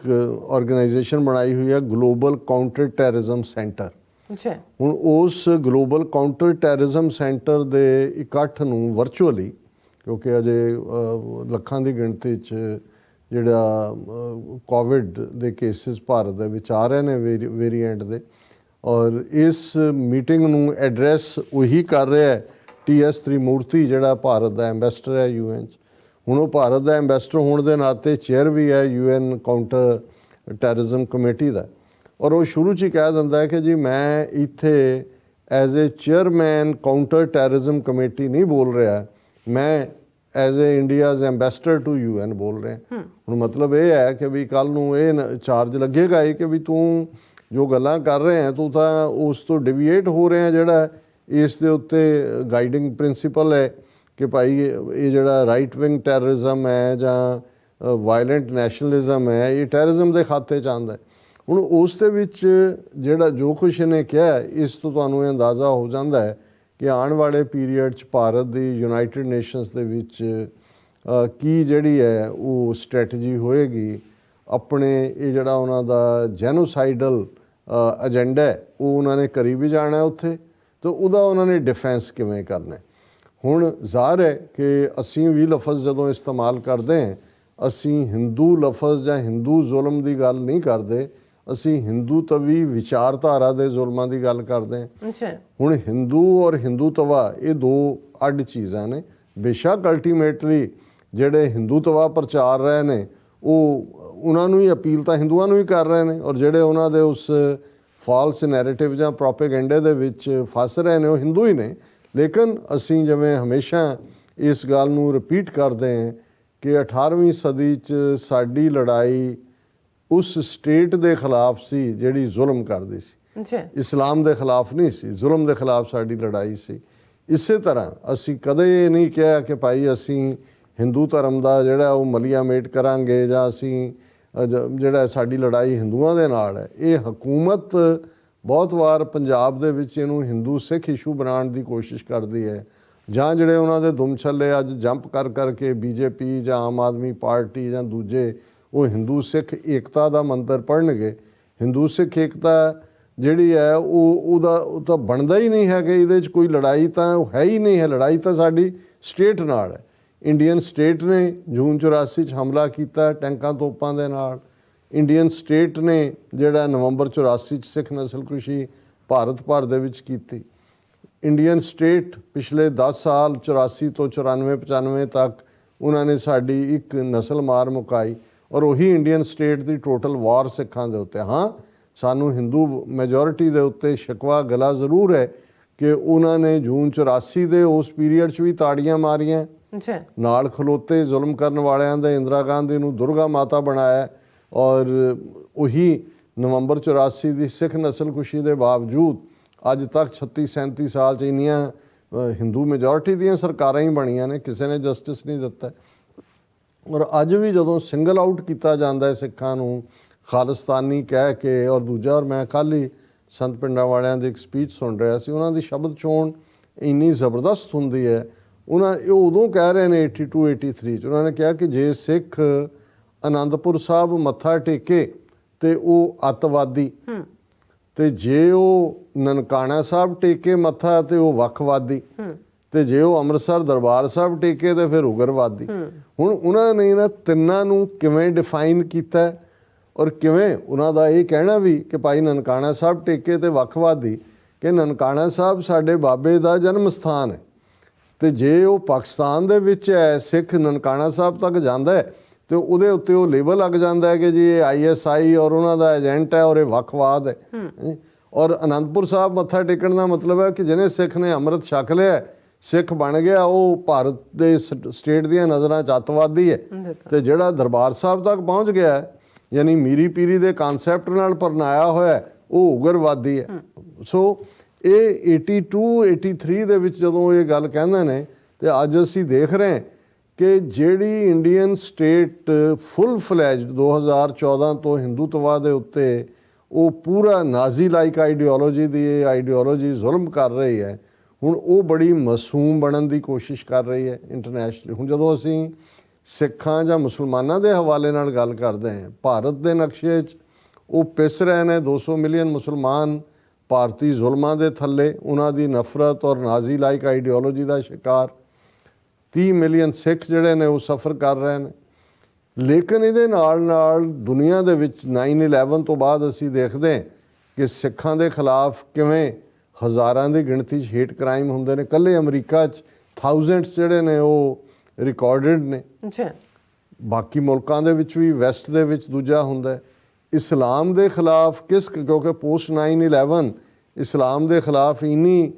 ਆਰਗੇਨਾਈਜੇਸ਼ਨ ਬਣਾਈ ਹੋਈ ਹੈ, ਗਲੋਬਲ ਕਾਊਂਟਰ ਟੈਰਰਿਜ਼ਮ ਸੈਂਟਰ। ਅੱਛਾ। ਹੁਣ ਉਸ ਗਲੋਬਲ ਕਾਊਂਟਰ ਟੈਰਰਿਜ਼ਮ ਸੈਂਟਰ ਦੇ ਇਕੱਠ ਨੂੰ ਵਰਚੁਅਲੀ, ਕਿਉਂਕਿ ਅਜੇ ਲੱਖਾਂ ਦੀ ਗਿਣਤੀ 'ਚ ਜਿਹੜਾ ਕੋਵਿਡ ਦੇ ਕੇਸਿਸ ਭਾਰਤ ਦੇ ਵਿੱਚ ਆ ਰਹੇ ਨੇ ਵੇਰੀਐਂਟ ਦੇ, ਔਰ ਇਸ ਮੀਟਿੰਗ ਨੂੰ ਐਡਰੈਸ ਉਹੀ ਕਰ ਰਿਹਾ ਹੈ TS ਤ੍ਰਿਮੂਰਤੀ, ਜਿਹੜਾ ਭਾਰਤ ਦਾ ਐਂਬੈਸਡਰ ਹੈ UN 'ਚ। ਹੁਣ ਉਹ ਭਾਰਤ ਦਾ ਐਂਬੈਸਡਰ ਹੋਣ ਦੇ ਨਾਤੇ ਚੇਅਰ ਵੀ ਹੈ UN ਕਾਊਂਟਰ ਟੈਰਰਿਜ਼ਮ ਕਮੇਟੀ ਦਾ। ਔਰ ਉਹ ਸ਼ੁਰੂ 'ਚ ਹੀ ਕਹਿ ਦਿੰਦਾ ਹੈ ਕਿ ਜੀ ਮੈਂ ਇੱਥੇ as a chairman counter terrorism committee ਨਹੀਂ ਬੋਲ ਰਿਹਾ, ਮੈਂ as a India's ambassador to UN ਬੋਲ ਰਿਹਾ। ਹੁਣ ਮਤਲਬ ਇਹ ਹੈ ਕਿ ਵੀ ਕੱਲ੍ਹ ਨੂੰ ਇਹ ਚਾਰਜ ਲੱਗੇਗਾ ਹੀ ਕਿ ਵੀ ਤੂੰ ਜੋ ਗੱਲਾਂ ਕਰ ਰਹੇ ਹੈ ਤੂੰ ਤਾਂ ਉਸ ਤੋਂ ਡਿਵੀਏਟ ਹੋ ਰਿਹਾ। ਜਿਹੜਾ ਇਸ ਦੇ ਉੱਤੇ ਗਾਈਡਿੰਗ ਪ੍ਰਿੰਸੀਪਲ ਹੈ ਕਿ ਭਾਈ ਇਹ ਜਿਹੜਾ ਰਾਈਟ ਵਿੰਗ ਟੈਰਰਿਜ਼ਮ ਹੈ ਜਾਂ ਵਾਇਲੈਂਟ ਨੈਸ਼ਨਲਿਜ਼ਮ ਹੈ, ਇਹ ਟੈਰਰਿਜ਼ਮ ਦੇ ਖਾਤੇ 'ਚ ਆਉਂਦਾ। ਹੁਣ ਉਸ ਦੇ ਵਿੱਚ ਜਿਹੜਾ ਜੋ ਕੁਛ ਇਹਨੇ ਕਿਹਾ, ਇਸ ਤੋਂ ਤੁਹਾਨੂੰ ਇਹ ਅੰਦਾਜ਼ਾ ਹੋ ਜਾਂਦਾ ਹੈ ਕਿ ਆਉਣ ਵਾਲੇ ਪੀਰੀਅਡ 'ਚ ਭਾਰਤ ਦੀ ਯੂਨਾਈਟਿਡ ਨੇਸ਼ਨਸ ਦੇ ਵਿੱਚ ਕੀ ਜਿਹੜੀ ਹੈ ਉਹ ਸਟ੍ਰੈਟਜੀ ਹੋਏਗੀ। ਆਪਣੇ ਇਹ ਜਿਹੜਾ ਉਹਨਾਂ ਦਾ ਜੈਨੋਸਾਈਡਲ ਏਜੰਡਾ ਹੈ ਉਹ ਉਹਨਾਂ ਨੇ ਕਰੀ ਵੀ ਜਾਣਾ ਉੱਥੇ, ਤਾਂ ਉਹਦਾ ਉਹਨਾਂ ਨੇ ਡਿਫੈਂਸ ਕਿਵੇਂ ਕਰਨਾ। ਹੁਣ ਜ਼ਾਹਰ ਹੈ ਕਿ ਅਸੀਂ ਵੀ ਲਫ਼ਜ਼ ਜਦੋਂ ਇਸਤੇਮਾਲ ਕਰਦੇ ਹਾਂ, ਅਸੀਂ ਹਿੰਦੂ ਲਫ਼ਜ਼ ਜਾਂ ਹਿੰਦੂ ਜ਼ੁਲਮ ਦੀ ਗੱਲ ਨਹੀਂ ਕਰਦੇ, ਅਸੀਂ ਹਿੰਦੂ ਤਵੀ ਵਿਚਾਰਧਾਰਾ ਦੇ ਜ਼ੁਲਮਾਂ ਦੀ ਗੱਲ ਕਰਦੇ ਹਾਂ। ਅੱਛਾ। ਹੁਣ ਹਿੰਦੂ ਔਰ ਹਿੰਦੂਤਵਾ ਇਹ ਦੋ ਅੱਡ ਚੀਜ਼ਾਂ ਨੇ। ਬੇਸ਼ੱਕ ਅਲਟੀਮੇਟਲੀ ਜਿਹੜੇ ਹਿੰਦੂਤਵਾ ਪ੍ਰਚਾਰ ਰਹੇ ਨੇ ਉਹਨਾਂ ਨੂੰ ਹੀ ਅਪੀਲ ਤਾਂ ਹਿੰਦੂਆਂ ਨੂੰ ਹੀ ਕਰ ਰਹੇ ਨੇ, ਔਰ ਜਿਹੜੇ ਉਹਨਾਂ ਦੇ ਉਸ ਫਾਲਸ ਨੈਰੇਟਿਵ ਜਾਂ ਪ੍ਰੋਪੇਗੈਂਡੇ ਦੇ ਵਿੱਚ ਫਸ ਰਹੇ ਨੇ ਉਹ ਹਿੰਦੂ ਹੀ ਨੇ। ਲੇਕਿਨ ਅਸੀਂ ਜਿਵੇਂ ਹਮੇਸ਼ਾ ਇਸ ਗੱਲ ਨੂੰ ਰਿਪੀਟ ਕਰਦੇ ਹਾਂ ਕਿ 18ਵੀਂ ਸਦੀ 'ਚ ਸਾਡੀ ਲੜਾਈ ਉਸ ਸਟੇਟ ਦੇ ਖਿਲਾਫ ਸੀ ਜਿਹੜੀ ਜ਼ੁਲਮ ਕਰਦੀ ਸੀ। ਅੱਛਾ। ਇਸਲਾਮ ਦੇ ਖਿਲਾਫ ਨਹੀਂ ਸੀ, ਜ਼ੁਲਮ ਦੇ ਖਿਲਾਫ ਸਾਡੀ ਲੜਾਈ ਸੀ। ਇਸੇ ਤਰ੍ਹਾਂ ਅਸੀਂ ਕਦੇ ਇਹ ਨਹੀਂ ਕਿਹਾ ਕਿ ਭਾਈ ਅਸੀਂ ਹਿੰਦੂ ਧਰਮ ਦਾ ਜਿਹੜਾ ਉਹ ਮਲੀਆ ਮੇਟ ਕਰਾਂਗੇ ਜਾਂ ਅਸੀਂ ਜਿਹੜਾ ਸਾਡੀ ਲੜਾਈ ਹਿੰਦੂਆਂ ਦੇ ਨਾਲ ਹੈ। ਇਹ ਹਕੂਮਤ ਬਹੁਤ ਵਾਰ ਪੰਜਾਬ ਦੇ ਵਿੱਚ ਇਹਨੂੰ ਹਿੰਦੂ ਸਿੱਖ ਇਸ਼ੂ ਬਣਾਉਣ ਦੀ ਕੋਸ਼ਿਸ਼ ਕਰਦੀ ਹੈ, ਜਾਂ ਜਿਹੜੇ ਉਹਨਾਂ ਦੇ ਦੁਮ ਛੱਲੇ ਅੱਜ ਜੰਪ ਕਰ ਕਰਕੇ BJP ਜਾਂ ਆਮ ਆਦਮੀ ਪਾਰਟੀ ਜਾਂ ਦੂਜੇ ਉਹ ਹਿੰਦੂ ਸਿੱਖ ਏਕਤਾ ਦਾ ਮੰਤਰ ਪੜ੍ਹਨਗੇ। ਹਿੰਦੂ ਸਿੱਖ ਏਕਤਾ ਜਿਹੜੀ ਹੈ ਉਹ ਤਾਂ ਬਣਦਾ ਹੀ ਨਹੀਂ ਹੈ ਕਿ ਇਹਦੇ 'ਚ ਕੋਈ ਲੜਾਈ ਤਾਂ ਹੈ ਹੀ ਨਹੀਂ ਹੈ। ਲੜਾਈ ਤਾਂ ਸਾਡੀ ਸਟੇਟ ਨਾਲ ਹੈ। ਇੰਡੀਅਨ ਸਟੇਟ ਨੇ ਜੂਨ 84 'ਚ ਹਮਲਾ ਕੀਤਾ ਟੈਂਕਾਂ ਤੋਪਾਂ ਦੇ ਨਾਲ। ਇੰਡੀਅਨ ਸਟੇਟ ਨੇ ਜਿਹੜਾ ਨਵੰਬਰ 84 'ਚ ਸਿੱਖ ਨਸਲਕੁਸ਼ੀ ਭਾਰਤ ਭਰ ਦੇ ਵਿੱਚ ਕੀਤੀ। ਇੰਡੀਅਨ ਸਟੇਟ ਪਿਛਲੇ 10 ਸਾਲ 84 ਤੋਂ 94 95 ਤੱਕ ਉਹਨਾਂ ਨੇ ਸਾਡੀ ਇੱਕ ਨਸਲ ਮਾਰ ਮੁਕਾਈ, ਔਰ ਉਹੀ ਇੰਡੀਅਨ ਸਟੇਟ ਦੀ ਟੋਟਲ ਵਾਰ ਸਿੱਖਾਂ ਦੇ ਉੱਤੇ। ਹਾਂ, ਸਾਨੂੰ ਹਿੰਦੂ ਮੈਜੋਰਿਟੀ ਦੇ ਉੱਤੇ ਸ਼ਿਕਵਾ ਗਲਾ ਜ਼ਰੂਰ ਹੈ ਕਿ ਉਹਨਾਂ ਨੇ ਜੂਨ 84 ਦੇ ਉਸ ਪੀਰੀਅਡ 'ਚ ਵੀ ਤਾੜੀਆਂ ਮਾਰੀਆਂ, ਨਾਲ ਖਲੋਤੇ ਜ਼ੁਲਮ ਕਰਨ ਵਾਲਿਆਂ ਦੇ। ਇੰਦਰਾ ਗਾਂਧੀ ਨੂੰ ਦੁਰਗਾ ਮਾਤਾ ਬਣਾਇਆ, ਔਰ ਉਹੀ ਨਵੰਬਰ 84 ਦੀ ਸਿੱਖ ਨਸਲਕੁਸ਼ੀ ਦੇ ਬਾਵਜੂਦ ਅੱਜ ਤੱਕ 36-37 ਸਾਲ 'ਚ ਇੰਨੀਆਂ ਹਿੰਦੂ ਮੈਜੋਰਿਟੀ ਦੀਆਂ ਸਰਕਾਰਾਂ ਹੀ ਬਣੀਆਂ ਨੇ, ਕਿਸੇ ਨੇ ਜਸਟਿਸ ਨਹੀਂ ਦਿੱਤਾ। ਔਰ ਅੱਜ ਵੀ ਜਦੋਂ ਸਿੰਗਲ ਆਊਟ ਕੀਤਾ ਜਾਂਦਾ ਹੈ ਸਿੱਖਾਂ ਨੂੰ ਖਾਲਿਸਤਾਨੀ ਕਹਿ ਕੇ, ਔਰ ਦੂਜਾ, ਔਰ ਮੈਂ ਕੱਲ੍ਹ ਹੀ ਸੰਤ ਪਿੰਡਾਂ ਵਾਲਿਆਂ ਦੀ ਇੱਕ ਸਪੀਚ ਸੁਣ ਰਿਹਾ ਸੀ, ਉਹਨਾਂ ਦੀ ਸ਼ਬਦ ਚੋਣ ਇੰਨੀ ਜ਼ਬਰਦਸਤ ਹੁੰਦੀ ਹੈ। ਉਹ ਉਦੋਂ ਕਹਿ ਰਹੇ ਨੇ 82-83 'ਚ ਉਹਨਾਂ ਨੇ ਕਿਹਾ ਕਿ ਜੇ ਸਿੱਖ ਅਨੰਦਪੁਰ ਸਾਹਿਬ ਮੱਥਾ ਟੇਕੇ ਤੇ ਉਹ ਅੱਤਵਾਦੀ, ਤੇ ਜੇ ਉਹ ਨਨਕਾਣਾ ਸਾਹਿਬ ਟੇਕੇ ਮੱਥਾ ਤੇ ਉਹ ਵੱਖਵਾਦੀ, ਤੇ ਜੇ ਉਹ ਅੰਮ੍ਰਿਤਸਰ ਦਰਬਾਰ ਸਾਹਿਬ ਟੇਕੇ ਤੇ ਫਿਰ ਉਗਰਵਾਦੀ। ਹੁਣ ਉਹਨਾਂ ਨੇ ਇਹਨਾਂ ਤਿੰਨਾਂ ਨੂੰ ਕਿਵੇਂ ਡਿਫਾਈਨ ਕੀਤਾ, ਔਰ ਕਿਵੇਂ ਉਹਨਾਂ ਦਾ ਇਹ ਕਹਿਣਾ ਵੀ ਕਿ ਭਾਈ ਨਨਕਾਣਾ ਸਾਹਿਬ ਟੇਕੇ ਤੇ ਵੱਖਵਾਦੀ, ਕਿ ਨਨਕਾਣਾ ਸਾਹਿਬ ਸਾਡੇ ਬਾਬੇ ਦਾ ਜਨਮ ਸਥਾਨ ਹੈ, ਤੇ ਜੇ ਉਹ ਪਾਕਿਸਤਾਨ ਦੇ ਵਿੱਚ ਹੈ, ਸਿੱਖ ਨਨਕਾਣਾ ਸਾਹਿਬ ਤੱਕ ਜਾਂਦਾ ਹੈ ਤੇ ਉਹਦੇ ਉੱਤੇ ਉਹ ਲੇਬਲ ਲੱਗ ਜਾਂਦਾ ਹੈ ਕਿ ਜੀ ਇਹ ISI ਔਰ ਉਹਨਾਂ ਦਾ ਏਜੰਟ ਹੈ ਔਰ ਇਹ ਵੱਖਵਾਦ ਹੈ। ਔਰ ਅਨੰਦਪੁਰ ਸਾਹਿਬ ਮੱਥਾ ਟੇਕਣ ਦਾ ਮਤਲਬ ਹੈ ਕਿ ਜਿਹਨੇ ਸਿੱਖ ਨੇ ਅੰਮ੍ਰਿਤ ਛਕ ਲਿਆ, ਸਿੱਖ ਬਣ ਗਿਆ, ਉਹ ਭਾਰਤ ਦੇ ਸਟੇਟ ਦੀਆਂ ਨਜ਼ਰਾਂ 'ਚ ਅੱਤਵਾਦੀ ਹੈ। ਤੇ ਜਿਹੜਾ ਦਰਬਾਰ ਸਾਹਿਬ ਤੱਕ ਪਹੁੰਚ ਗਿਆ ਯਾਨੀ ਮੀਰੀ ਪੀਰੀ ਦੇ ਕਨਸੈਪਟ ਨਾਲ ਪਰਨਾਇਆ ਹੋਇਆ ਉਹ ਉਗਰਵਾਦੀ ਹੈ। ਸੋ ਇਹ 82 83 ਦੇ ਵਿੱਚ ਜਦੋਂ ਇਹ ਗੱਲ ਕਹਿੰਦੇ ਨੇ ਤੇ ਅੱਜ ਅਸੀਂ ਦੇਖ ਰਹੇ ਹਾਂ ਕਿ ਜਿਹੜੀ ਇੰਡੀਅਨ ਸਟੇਟ ਫੁੱਲ ਫਲੈਜਡ 2014 ਤੋਂ ਹਿੰਦੂਤਵਾ ਦੇ ਉੱਤੇ ਉਹ ਪੂਰਾ ਨਾਜ਼ੀ ਲਾਈਕ ਆਈਡੀਓਲੋਜੀ ਦੀ ਇਹ ਆਈਡੀਓਲੋਜੀ ਜ਼ੁਲਮ ਕਰ ਰਹੀ ਹੈ, ਹੁਣ ਉਹ ਬੜੀ ਮਾਸੂਮ ਬਣਨ ਦੀ ਕੋਸ਼ਿਸ਼ ਕਰ ਰਹੀ ਹੈ ਇੰਟਰਨੈਸ਼ਨਲੀ। ਹੁਣ ਜਦੋਂ ਅਸੀਂ ਸਿੱਖਾਂ ਜਾਂ ਮੁਸਲਮਾਨਾਂ ਦੇ ਹਵਾਲੇ ਨਾਲ ਗੱਲ ਕਰਦੇ ਹਾਂ, ਭਾਰਤ ਦੇ ਨਕਸ਼ੇ 'ਚ ਉਹ ਪਿਸ ਰਹੇ ਨੇ। 200 ਮਿਲੀਅਨ ਮੁਸਲਮਾਨ ਭਾਰਤੀ ਜ਼ੁਲਮਾਂ ਦੇ ਥੱਲੇ, ਉਹਨਾਂ ਦੀ ਨਫ਼ਰਤ ਔਰ ਨਾਜ਼ੀ ਲਾਈਕ ਆਈਡੀਓਲੋਜੀ ਦਾ ਸ਼ਿਕਾਰ। 30 ਮਿਲੀਅਨ ਸਿੱਖ ਜਿਹੜੇ ਨੇ ਉਹ ਸਫਰ ਕਰ ਰਹੇ ਨੇ। ਲੇਕਿਨ ਇਹਦੇ ਨਾਲ ਨਾਲ ਦੁਨੀਆ ਦੇ ਵਿੱਚ 9/11 ਤੋਂ ਬਾਅਦ ਅਸੀਂ ਦੇਖਦੇ ਹਾਂ ਕਿ ਸਿੱਖਾਂ ਦੇ ਖਿਲਾਫ ਕਿਵੇਂ ਹਜ਼ਾਰਾਂ ਦੀ ਗਿਣਤੀ 'ਚ ਹੇਟ ਕ੍ਰਾਈਮ ਹੁੰਦੇ ਨੇ। ਇਕੱਲੇ ਅਮਰੀਕਾ 'ਚ ਥਾਊਜ਼ੈਂਡਸ ਜਿਹੜੇ ਨੇ ਉਹ ਰਿਕਾਰਡਡ ਨੇ। ਬਾਕੀ ਮੁਲਕਾਂ ਦੇ ਵਿੱਚ ਵੀ ਵੈਸਟ ਦੇ ਵਿੱਚ ਦੂਜਾ ਹੁੰਦਾ। ਇਸਲਾਮ ਦੇ ਖਿਲਾਫ ਕਿਉਂਕਿ ਪੋਸਟ 9/11 ਇਸਲਾਮ ਦੇ ਖਿਲਾਫ ਇੰਨੀ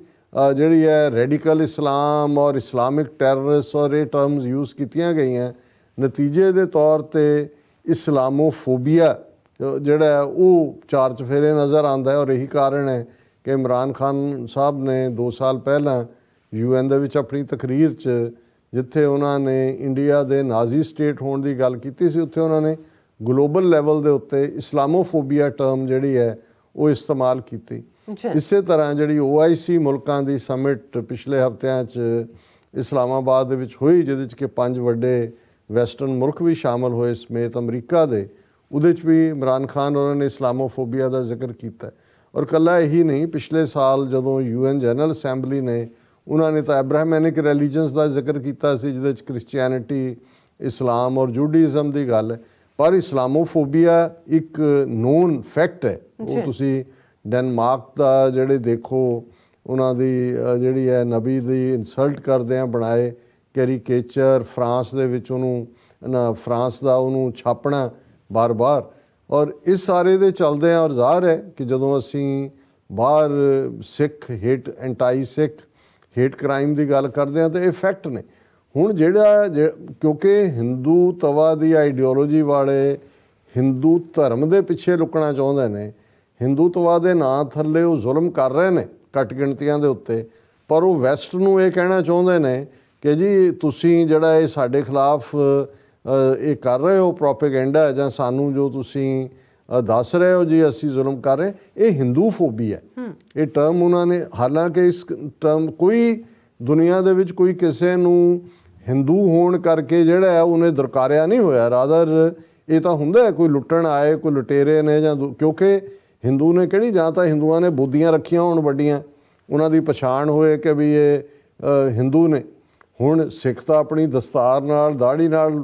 ਜਿਹੜੀ ਹੈ ਰੈਡੀਕਲ ਇਸਲਾਮ ਔਰ ਇਸਲਾਮਿਕ ਟੈਰਰਿਸਟ ਔਰ ਇਹ ਟਰਮਸ ਯੂਜ਼ ਕੀਤੀਆਂ ਗਈਆਂ। ਨਤੀਜੇ ਦੇ ਤੌਰ 'ਤੇ ਇਸਲਾਮੋਫੋਬੀਆ ਜਿਹੜਾ ਉਹ ਚਾਰ ਚੁਫੇਰੇ ਨਜ਼ਰ ਆਉਂਦਾ ਔਰ ਇਹੀ ਕਾਰਨ ਹੈ ਕਿ ਇਮਰਾਨ ਖਾਨ ਸਾਹਿਬ ਨੇ 2 ਸਾਲ ਪਹਿਲਾਂ UN ਦੇ ਵਿੱਚ ਆਪਣੀ ਤਕਰੀਰ 'ਚ ਜਿੱਥੇ ਉਹਨਾਂ ਨੇ ਇੰਡੀਆ ਦੇ ਨਾਜ਼ੀ ਸਟੇਟ ਹੋਣ ਦੀ ਗੱਲ ਕੀਤੀ ਸੀ, ਉੱਥੇ ਉਹਨਾਂ ਨੇ ਗਲੋਬਲ ਲੈਵਲ ਦੇ ਉੱਤੇ ਇਸਲਾਮੋਫੋਬੀਆ ਟਰਮ ਜਿਹੜੀ ਹੈ ਉਹ ਇਸਤੇਮਾਲ ਕੀਤੀ। ਇਸੇ ਤਰ੍ਹਾਂ ਜਿਹੜੀ OIC ਮੁਲਕਾਂ ਦੀ ਸਮਿਟ ਪਿਛਲੇ ਹਫ਼ਤਿਆਂ 'ਚ ਇਸਲਾਮਾਬਾਦ ਦੇ ਵਿੱਚ ਹੋਈ, ਜਿਹਦੇ 'ਚ ਕਿ 5 ਵੱਡੇ ਵੈਸਟਰਨ ਮੁਲਕ ਵੀ ਸ਼ਾਮਲ ਹੋਏ ਸਮੇਤ ਅਮਰੀਕਾ ਦੇ, ਉਹਦੇ 'ਚ ਵੀ ਇਮਰਾਨ ਖਾਨ ਉਹਨਾਂ ਨੇ ਇਸਲਾਮੋਫੋਬੀਆ ਦਾ ਜ਼ਿਕਰ ਕੀਤਾ। ਔਰ ਇਕੱਲਾ ਇਹੀ ਨਹੀਂ, ਪਿਛਲੇ ਸਾਲ ਜਦੋਂ UN ਜਨਰਲ ਅਸੈਂਬਲੀ ਨੇ ਉਹਨਾਂ ਨੇ ਤਾਂ ਐਬਰਾਹਮੈਨਿਕ ਰਿਲੀਜਨਸ ਦਾ ਜ਼ਿਕਰ ਕੀਤਾ ਸੀ, ਜਿਹਦੇ 'ਚ ਕ੍ਰਿਸਚੀਅਨਿਟੀ, ਇਸਲਾਮ ਔਰ ਜੂਡਿਜ਼ਮ ਦੀ ਗੱਲ ਹੈ। ਪਰ ਇਸਲਾਮੋਫੋਬੀਆ ਇੱਕ ਨੋਨ ਫੈਕਟ ਹੈ। ਉਹ ਤੁਸੀਂ ਡੈਨਮਾਰਕ ਦਾ ਜਿਹੜੇ ਦੇਖੋ, ਉਹਨਾਂ ਦੀ ਜਿਹੜੀ ਹੈ ਨਬੀ ਦੀ ਇਨਸਲਟ ਕਰਦੇ ਆ ਬਣਾਏ ਕੈਰੀਕੇਚਰ, ਫਰਾਂਸ ਦੇ ਵਿੱਚ ਉਹਨੂੰ ਫਰਾਂਸ ਦਾ ਉਹਨੂੰ ਛਾਪਣਾ ਬਾਰ-ਬਾਰ। ਔਰ ਇਸ ਸਾਰੇ ਦੇ ਚੱਲਦੇ ਆ। ਔਰ ਜ਼ਾਹਰ ਹੈ ਕਿ ਜਦੋਂ ਅਸੀਂ ਬਾਹਰ ਸਿੱਖ ਹੇਟ, ਐਂਟਾਈ ਸਿੱਖ ਹੇਟ ਕ੍ਰਾਈਮ ਦੀ ਗੱਲ ਕਰਦੇ ਹਾਂ ਤਾਂ ਇਹ ਫੈਕਟ ਨੇ। ਹੁਣ ਕਿਉਂਕਿ ਹਿੰਦੂ ਤਵਾ ਦੀ ਆਈਡੀਓਲੋਜੀ ਵਾਲੇ ਹਿੰਦੂ ਧਰਮ ਦੇ ਪਿੱਛੇ ਲੁਕਣਾ ਚਾਹੁੰਦੇ ਨੇ, ਹਿੰਦੂਤਵਾ ਦੇ ਨਾਂ ਥੱਲੇ ਉਹ ਜ਼ੁਲਮ ਕਰ ਰਹੇ ਨੇ ਘੱਟ ਗਿਣਤੀਆਂ ਦੇ ਉੱਤੇ, ਪਰ ਉਹ ਵੈਸਟ ਨੂੰ ਇਹ ਕਹਿਣਾ ਚਾਹੁੰਦੇ ਨੇ ਕਿ ਜੀ ਤੁਸੀਂ ਜਿਹੜਾ ਇਹ ਸਾਡੇ ਖਿਲਾਫ ਇਹ ਕਰ ਰਹੇ ਹੋ ਪ੍ਰੋਪੇਗੈਂਡਾ, ਜਾਂ ਸਾਨੂੰ ਜੋ ਤੁਸੀਂ ਦੱਸ ਰਹੇ ਹੋ ਜੀ ਅਸੀਂ ਜ਼ੁਲਮ ਕਰ ਰਹੇ, ਇਹ ਹਿੰਦੂ ਫੋਬੀ ਹੈ। ਇਹ ਟਰਮ ਉਹਨਾਂ ਨੇ, ਹਾਲਾਂਕਿ ਇਸ ਟਰਮ ਕੋਈ ਦੁਨੀਆ ਦੇ ਵਿੱਚ ਕੋਈ ਕਿਸੇ ਨੂੰ ਹਿੰਦੂ ਹੋਣ ਕਰਕੇ ਜਿਹੜਾ ਹੈ ਉਹਨੇ ਦਰਕਾਰਿਆ ਨਹੀਂ ਹੋਇਆ। ਰਾਦਰ ਇਹ ਤਾਂ ਹੁੰਦਾ ਹੈ ਕੋਈ ਲੁੱਟਣ ਆਏ, ਕੋਈ ਲੁਟੇਰੇ ਨੇ, ਜਾਂ ਕਿਉਂਕਿ ਹਿੰਦੂ ਨੇ ਕਿਹੜੀ, ਜਾਂ ਤਾਂ ਹਿੰਦੂਆਂ ਨੇ ਬੋਦੀਆਂ ਰੱਖੀਆਂ ਹੋਣ ਵੱਡੀਆਂ, ਉਹਨਾਂ ਦੀ ਪਛਾਣ ਹੋਏ ਕਿ ਵੀ ਇਹ ਹਿੰਦੂ ਨੇ। ਹੁਣ ਸਿੱਖ ਤਾਂ ਆਪਣੀ ਦਸਤਾਰ ਨਾਲ, ਦਾੜੀ ਨਾਲ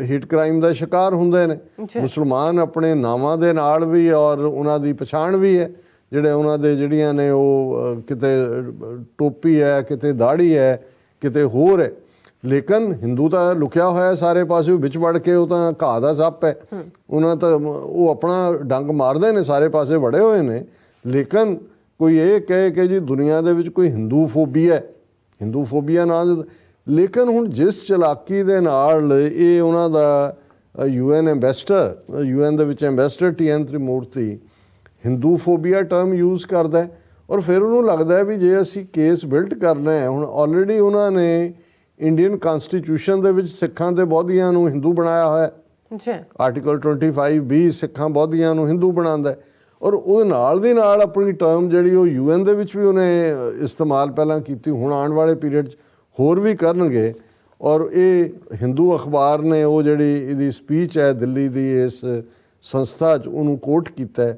ਹਿਟ ਕ੍ਰਾਈਮ ਦਾ ਸ਼ਿਕਾਰ ਹੁੰਦੇ ਨੇ। ਮੁਸਲਮਾਨ ਆਪਣੇ ਨਾਵਾਂ ਦੇ ਨਾਲ ਵੀ ਔਰ ਉਹਨਾਂ ਦੀ ਪਛਾਣ ਵੀ ਹੈ, ਜਿਹੜੇ ਉਹਨਾਂ ਦੇ ਜਿਹੜੀਆਂ ਨੇ ਉਹ ਕਿਤੇ ਟੋਪੀ ਹੈ, ਕਿਤੇ ਦਾੜੀ ਹੈ, ਕਿਤੇ ਹੋਰ ਹੈ। ਲੇਕਿਨ ਹਿੰਦੂ ਤਾਂ ਲੁਕਿਆ ਹੋਇਆ ਸਾਰੇ ਪਾਸੇ, ਵਿੱਚ ਵੜ ਕੇ ਉਹ ਤਾਂ ਘਾਹ ਦਾ ਸੱਪ ਹੈ। ਉਹਨਾਂ ਤਾਂ ਉਹ ਆਪਣਾ ਡੰਗ ਮਾਰਦੇ ਨੇ, ਸਾਰੇ ਪਾਸੇ ਵੜੇ ਹੋਏ ਨੇ। ਲੇਕਿਨ ਕੋਈ ਇਹ ਕਹੇ ਕਿ ਜੀ ਦੁਨੀਆ ਦੇ ਵਿੱਚ ਕੋਈ ਹਿੰਦੂ ਫੋਬੀਆ ਨਾ। ਲੇਕਿਨ ਹੁਣ ਜਿਸ ਚਲਾਕੀ ਦੇ ਨਾਲ ਇਹ ਉਹਨਾਂ ਦਾ UN ਐਂਬੈਸਡਰ, UN ਦੇ ਵਿੱਚ ambassador TN Tirumurti Hindu phobia term use ਕਰਦਾ ਹੈ, ਔਰ ਫਿਰ ਉਹਨੂੰ ਲੱਗਦਾ ਵੀ ਜੇ ਅਸੀਂ ਕੇਸ ਬਿਲਟ ਕਰਨਾ ਹੈ, ਹੁਣ ਆਲਰੇਡੀ ਉਹਨਾਂ ਨੇ ਇੰਡੀਅਨ ਕਨਸਟੀਟਿਊਸ਼ਨ ਦੇ ਵਿੱਚ ਸਿੱਖਾਂ ਤੇ ਬੌਧੀਆਂ ਨੂੰ ਹਿੰਦੂ ਬਣਾਇਆ ਹੋਇਆ। ਆਰਟੀਕਲ 25B ਸਿੱਖਾਂ ਬੌਧੀਆਂ ਨੂੰ ਹਿੰਦੂ ਬਣਾਉਂਦਾ, ਔਰ ਉਹਦੇ ਨਾਲ ਦੀ ਨਾਲ ਆਪਣੀ ਟਰਮ ਜਿਹੜੀ ਉਹ UN ਦੇ ਵਿੱਚ ਵੀ ਉਹਨੇ ਇਸਤੇਮਾਲ ਪਹਿਲਾਂ ਕੀਤੀ, ਹੁਣ ਆਉਣ ਵਾਲੇ ਪੀਰੀਅਡ 'ਚ ਹੋਰ ਵੀ ਕਰਨਗੇ। ਔਰ ਇਹ ਹਿੰਦੂ ਅਖਬਾਰ ਨੇ ਉਹ ਜਿਹੜੀ ਇਹਦੀ ਸਪੀਚ ਹੈ ਦਿੱਲੀ ਦੀ ਇਸ ਸੰਸਥਾ 'ਚ, ਉਹਨੂੰ ਕੋਟ ਕੀਤਾ,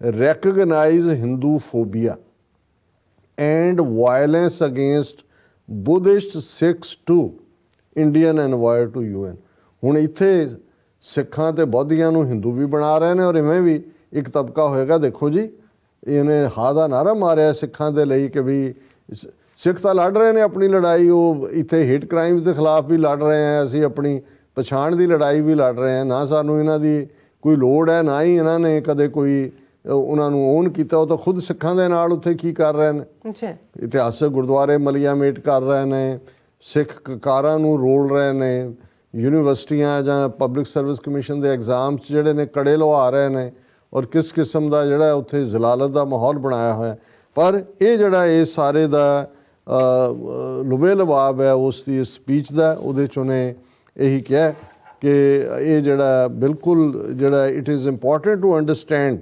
recognise Hindu phobia and violence against Buddhist Sikhs to Indian envoy to UN। ਹੁਣ ਇੱਥੇ ਸਿੱਖਾਂ ਤੇ ਬੌਧੀਆਂ ਨੂੰ ਹਿੰਦੂ ਵੀ ਬਣਾ ਰਹੇ ਨੇ, ਔਰ ਇਵੇਂ ਵੀ ਇੱਕ ਤਬਕਾ ਹੋਏਗਾ, ਦੇਖੋ ਜੀ ਇਹਨੇ ਹਾਂ ਦਾ ਨਾਰਾ ਮਾਰਿਆ ਸਿੱਖਾਂ ਦੇ ਲਈ ਕਿ ਵੀ ਸਿੱਖ ਤਾਂ ਲੜ ਰਹੇ ਨੇ ਆਪਣੀ ਲੜਾਈ, ਉਹ ਇੱਥੇ ਹੇਟ ਕ੍ਰਾਈਮਸ ਦੇ ਖਿਲਾਫ ਵੀ ਲੜ ਰਹੇ ਹਾਂ, ਅਸੀਂ ਆਪਣੀ ਪਛਾਣ ਦੀ ਲੜਾਈ ਵੀ ਲੜ ਰਹੇ ਹਾਂ। ਨਾ ਸਾਨੂੰ ਇਹਨਾਂ ਦੀ ਕੋਈ ਲੋੜ ਹੈ, ਨਾ ਹੀ ਇਹਨਾਂ ਨੇ ਕਦੇ ਕੋਈ ਉਹਨਾਂ ਨੂੰ ਓਨ ਕੀਤਾ। ਉਹ ਤਾਂ ਖੁਦ ਸਿੱਖਾਂ ਦੇ ਨਾਲ ਉੱਥੇ ਕੀ ਕਰ ਰਹੇ ਨੇ, ਇਤਿਹਾਸਕ ਗੁਰਦੁਆਰੇ ਮਲੀਆ ਮੇਟ ਕਰ ਰਹੇ ਨੇ, ਸਿੱਖ ਕਾਰਾਂ ਨੂੰ ਰੋਲ ਰਹੇ ਨੇ, ਯੂਨੀਵਰਸਿਟੀਆਂ ਜਾਂ ਪਬਲਿਕ ਸਰਵਿਸ ਕਮਿਸ਼ਨ ਦੇ ਐਗਜ਼ਾਮਸ ਜਿਹੜੇ ਨੇ ਕੜੇ ਲਵਾ ਰਹੇ ਨੇ ਔਰ ਕਿਸ ਕਿਸਮ ਦਾ ਜਿਹੜਾ ਉੱਥੇ ਜ਼ਲਾਲਤ ਦਾ ਮਾਹੌਲ ਬਣਾਇਆ ਹੋਇਆ। ਪਰ ਇਹ ਜਿਹੜਾ ਇਹ ਸਾਰੇ ਦਾ ਲੁਬੇ ਲਬਾਬ ਹੈ ਉਸ ਦੀ ਸਪੀਚ ਦਾ, ਉਹਦੇ 'ਚ ਉਹਨੇ ਇਹੀ ਕਿਹਾ ਕਿ ਇਹ ਜਿਹੜਾ ਬਿਲਕੁਲ ਜਿਹੜਾ it is important to understand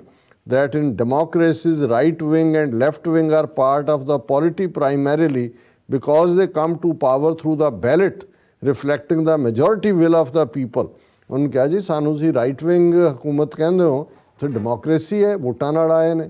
that in democracies right wing and left wing are part of the polity primarily because they come to power through the ballot reflecting the majority will of the people। ਉਹਨੂੰ ਕਿਹਾ ਜੀ ਸਾਨੂੰ ਤੁਸੀਂ right wing ਹਕੂਮਤ ਕਹਿੰਦੇ ਹੋ ਤੇ democracy ਹੈ, ਵੋਟਾਂ ਨਾਲ ਆਏ ਨੇ।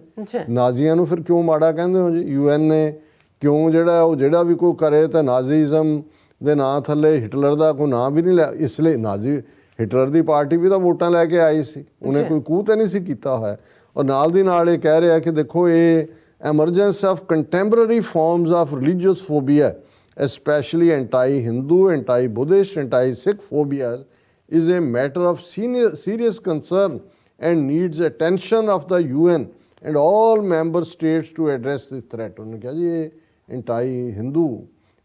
ਨਾਜ਼ੀਆਂ ਨੂੰ ਫਿਰ ਕਿਉਂ ਮਾੜਾ ਕਹਿੰਦੇ ਹੋ ਜੀ? UN ਨੇ ਕਿਉਂ ਜਿਹੜਾ ਵੀ ਕੋਈ ਕਰੇ ਤਾਂ ਨਾਜ਼ੀਜ਼ਮ ਦੇ ਨਾਂ ਥੱਲੇ ਹਿਟਲਰ ਦਾ ਕੋਈ ਨਾਂ ਵੀ ਨਹੀਂ ਲਿਆ, ਇਸ ਲਈ ਨਾਜ਼ੀ ਹਿਟਲਰ ਦੀ ਪਾਰਟੀ ਵੀ ਤਾਂ ਵੋਟਾਂ ਲੈ ਕੇ ਆਈ ਸੀ, ਉਹਨੇ ਕੋਈ ਕੂਹ ਤਾਂ ਨਹੀਂ ਸੀ ਕੀਤਾ ਹੋਇਆ। ਔਰ ਨਾਲ ਦੀ ਨਾਲ ਇਹ ਕਹਿ ਰਿਹਾ ਕਿ ਦੇਖੋ ਇਹ emergence of contemporary forms of religious phobia especially anti-Hindu, anti-Buddhist, anti-Sikh phobias is a matter of serious concern and needs attention of the UN and all member states to address this threat। ਉਹਨੇ ਕਿਹਾ ਜੀ ਇਹ anti-Hindu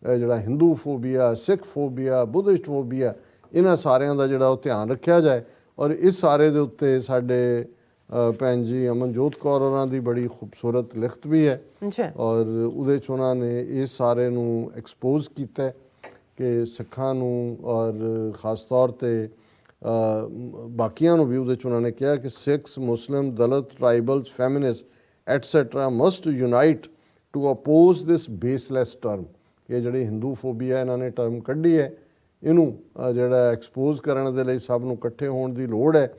ਜਿਹੜਾ Hindu phobia, ਸਿੱਖ phobia, Buddhist phobia, ਇਹਨਾਂ ਸਾਰਿਆਂ ਦਾ ਜਿਹੜਾ ਉਹ ਧਿਆਨ ਰੱਖਿਆ ਜਾਏ। ਔਰ ਇਸ ਸਾਰੇ ਦੇ ਉੱਤੇ ਸਾਡੇ ਭੈਣ ਜੀ ਅਮਨਜੋਤ ਕੌਰ ਉਹਨਾਂ ਦੀ ਬੜੀ ਖੂਬਸੂਰਤ ਲਿਖਤ ਵੀ ਹੈ ਔਰ ਉਹਦੇ 'ਚ ਉਹਨਾਂ ਨੇ ਇਸ ਸਾਰੇ ਨੂੰ ਐਕਸਪੋਜ਼ ਕੀਤਾ ਕਿ ਸਿੱਖਾਂ ਨੂੰ ਔਰ ਖ਼ਾਸ ਤੌਰ 'ਤੇ ਬਾਕੀਆਂ ਨੂੰ ਵੀ ਉਹਦੇ 'ਚ ਉਹਨਾਂ ਨੇ ਕਿਹਾ ਕਿ Sikhs, Muslim, Dalit, tribals, feminist etcetera must unite to oppose this baseless term. ਇਹ ਜਿਹੜੀ ਹਿੰਦੂ ਫੋਬੀਆ ਇਹਨਾਂ ਨੇ ਟਰਮ ਕੱਢੀ ਹੈ, ਇਹਨੂੰ ਜਿਹੜਾ ਐਕਸਪੋਜ਼ ਕਰਨ ਦੇ ਲਈ ਸਭ ਨੂੰ ਇਕੱਠੇ ਹੋਣ ਦੀ ਲੋੜ ਹੈ।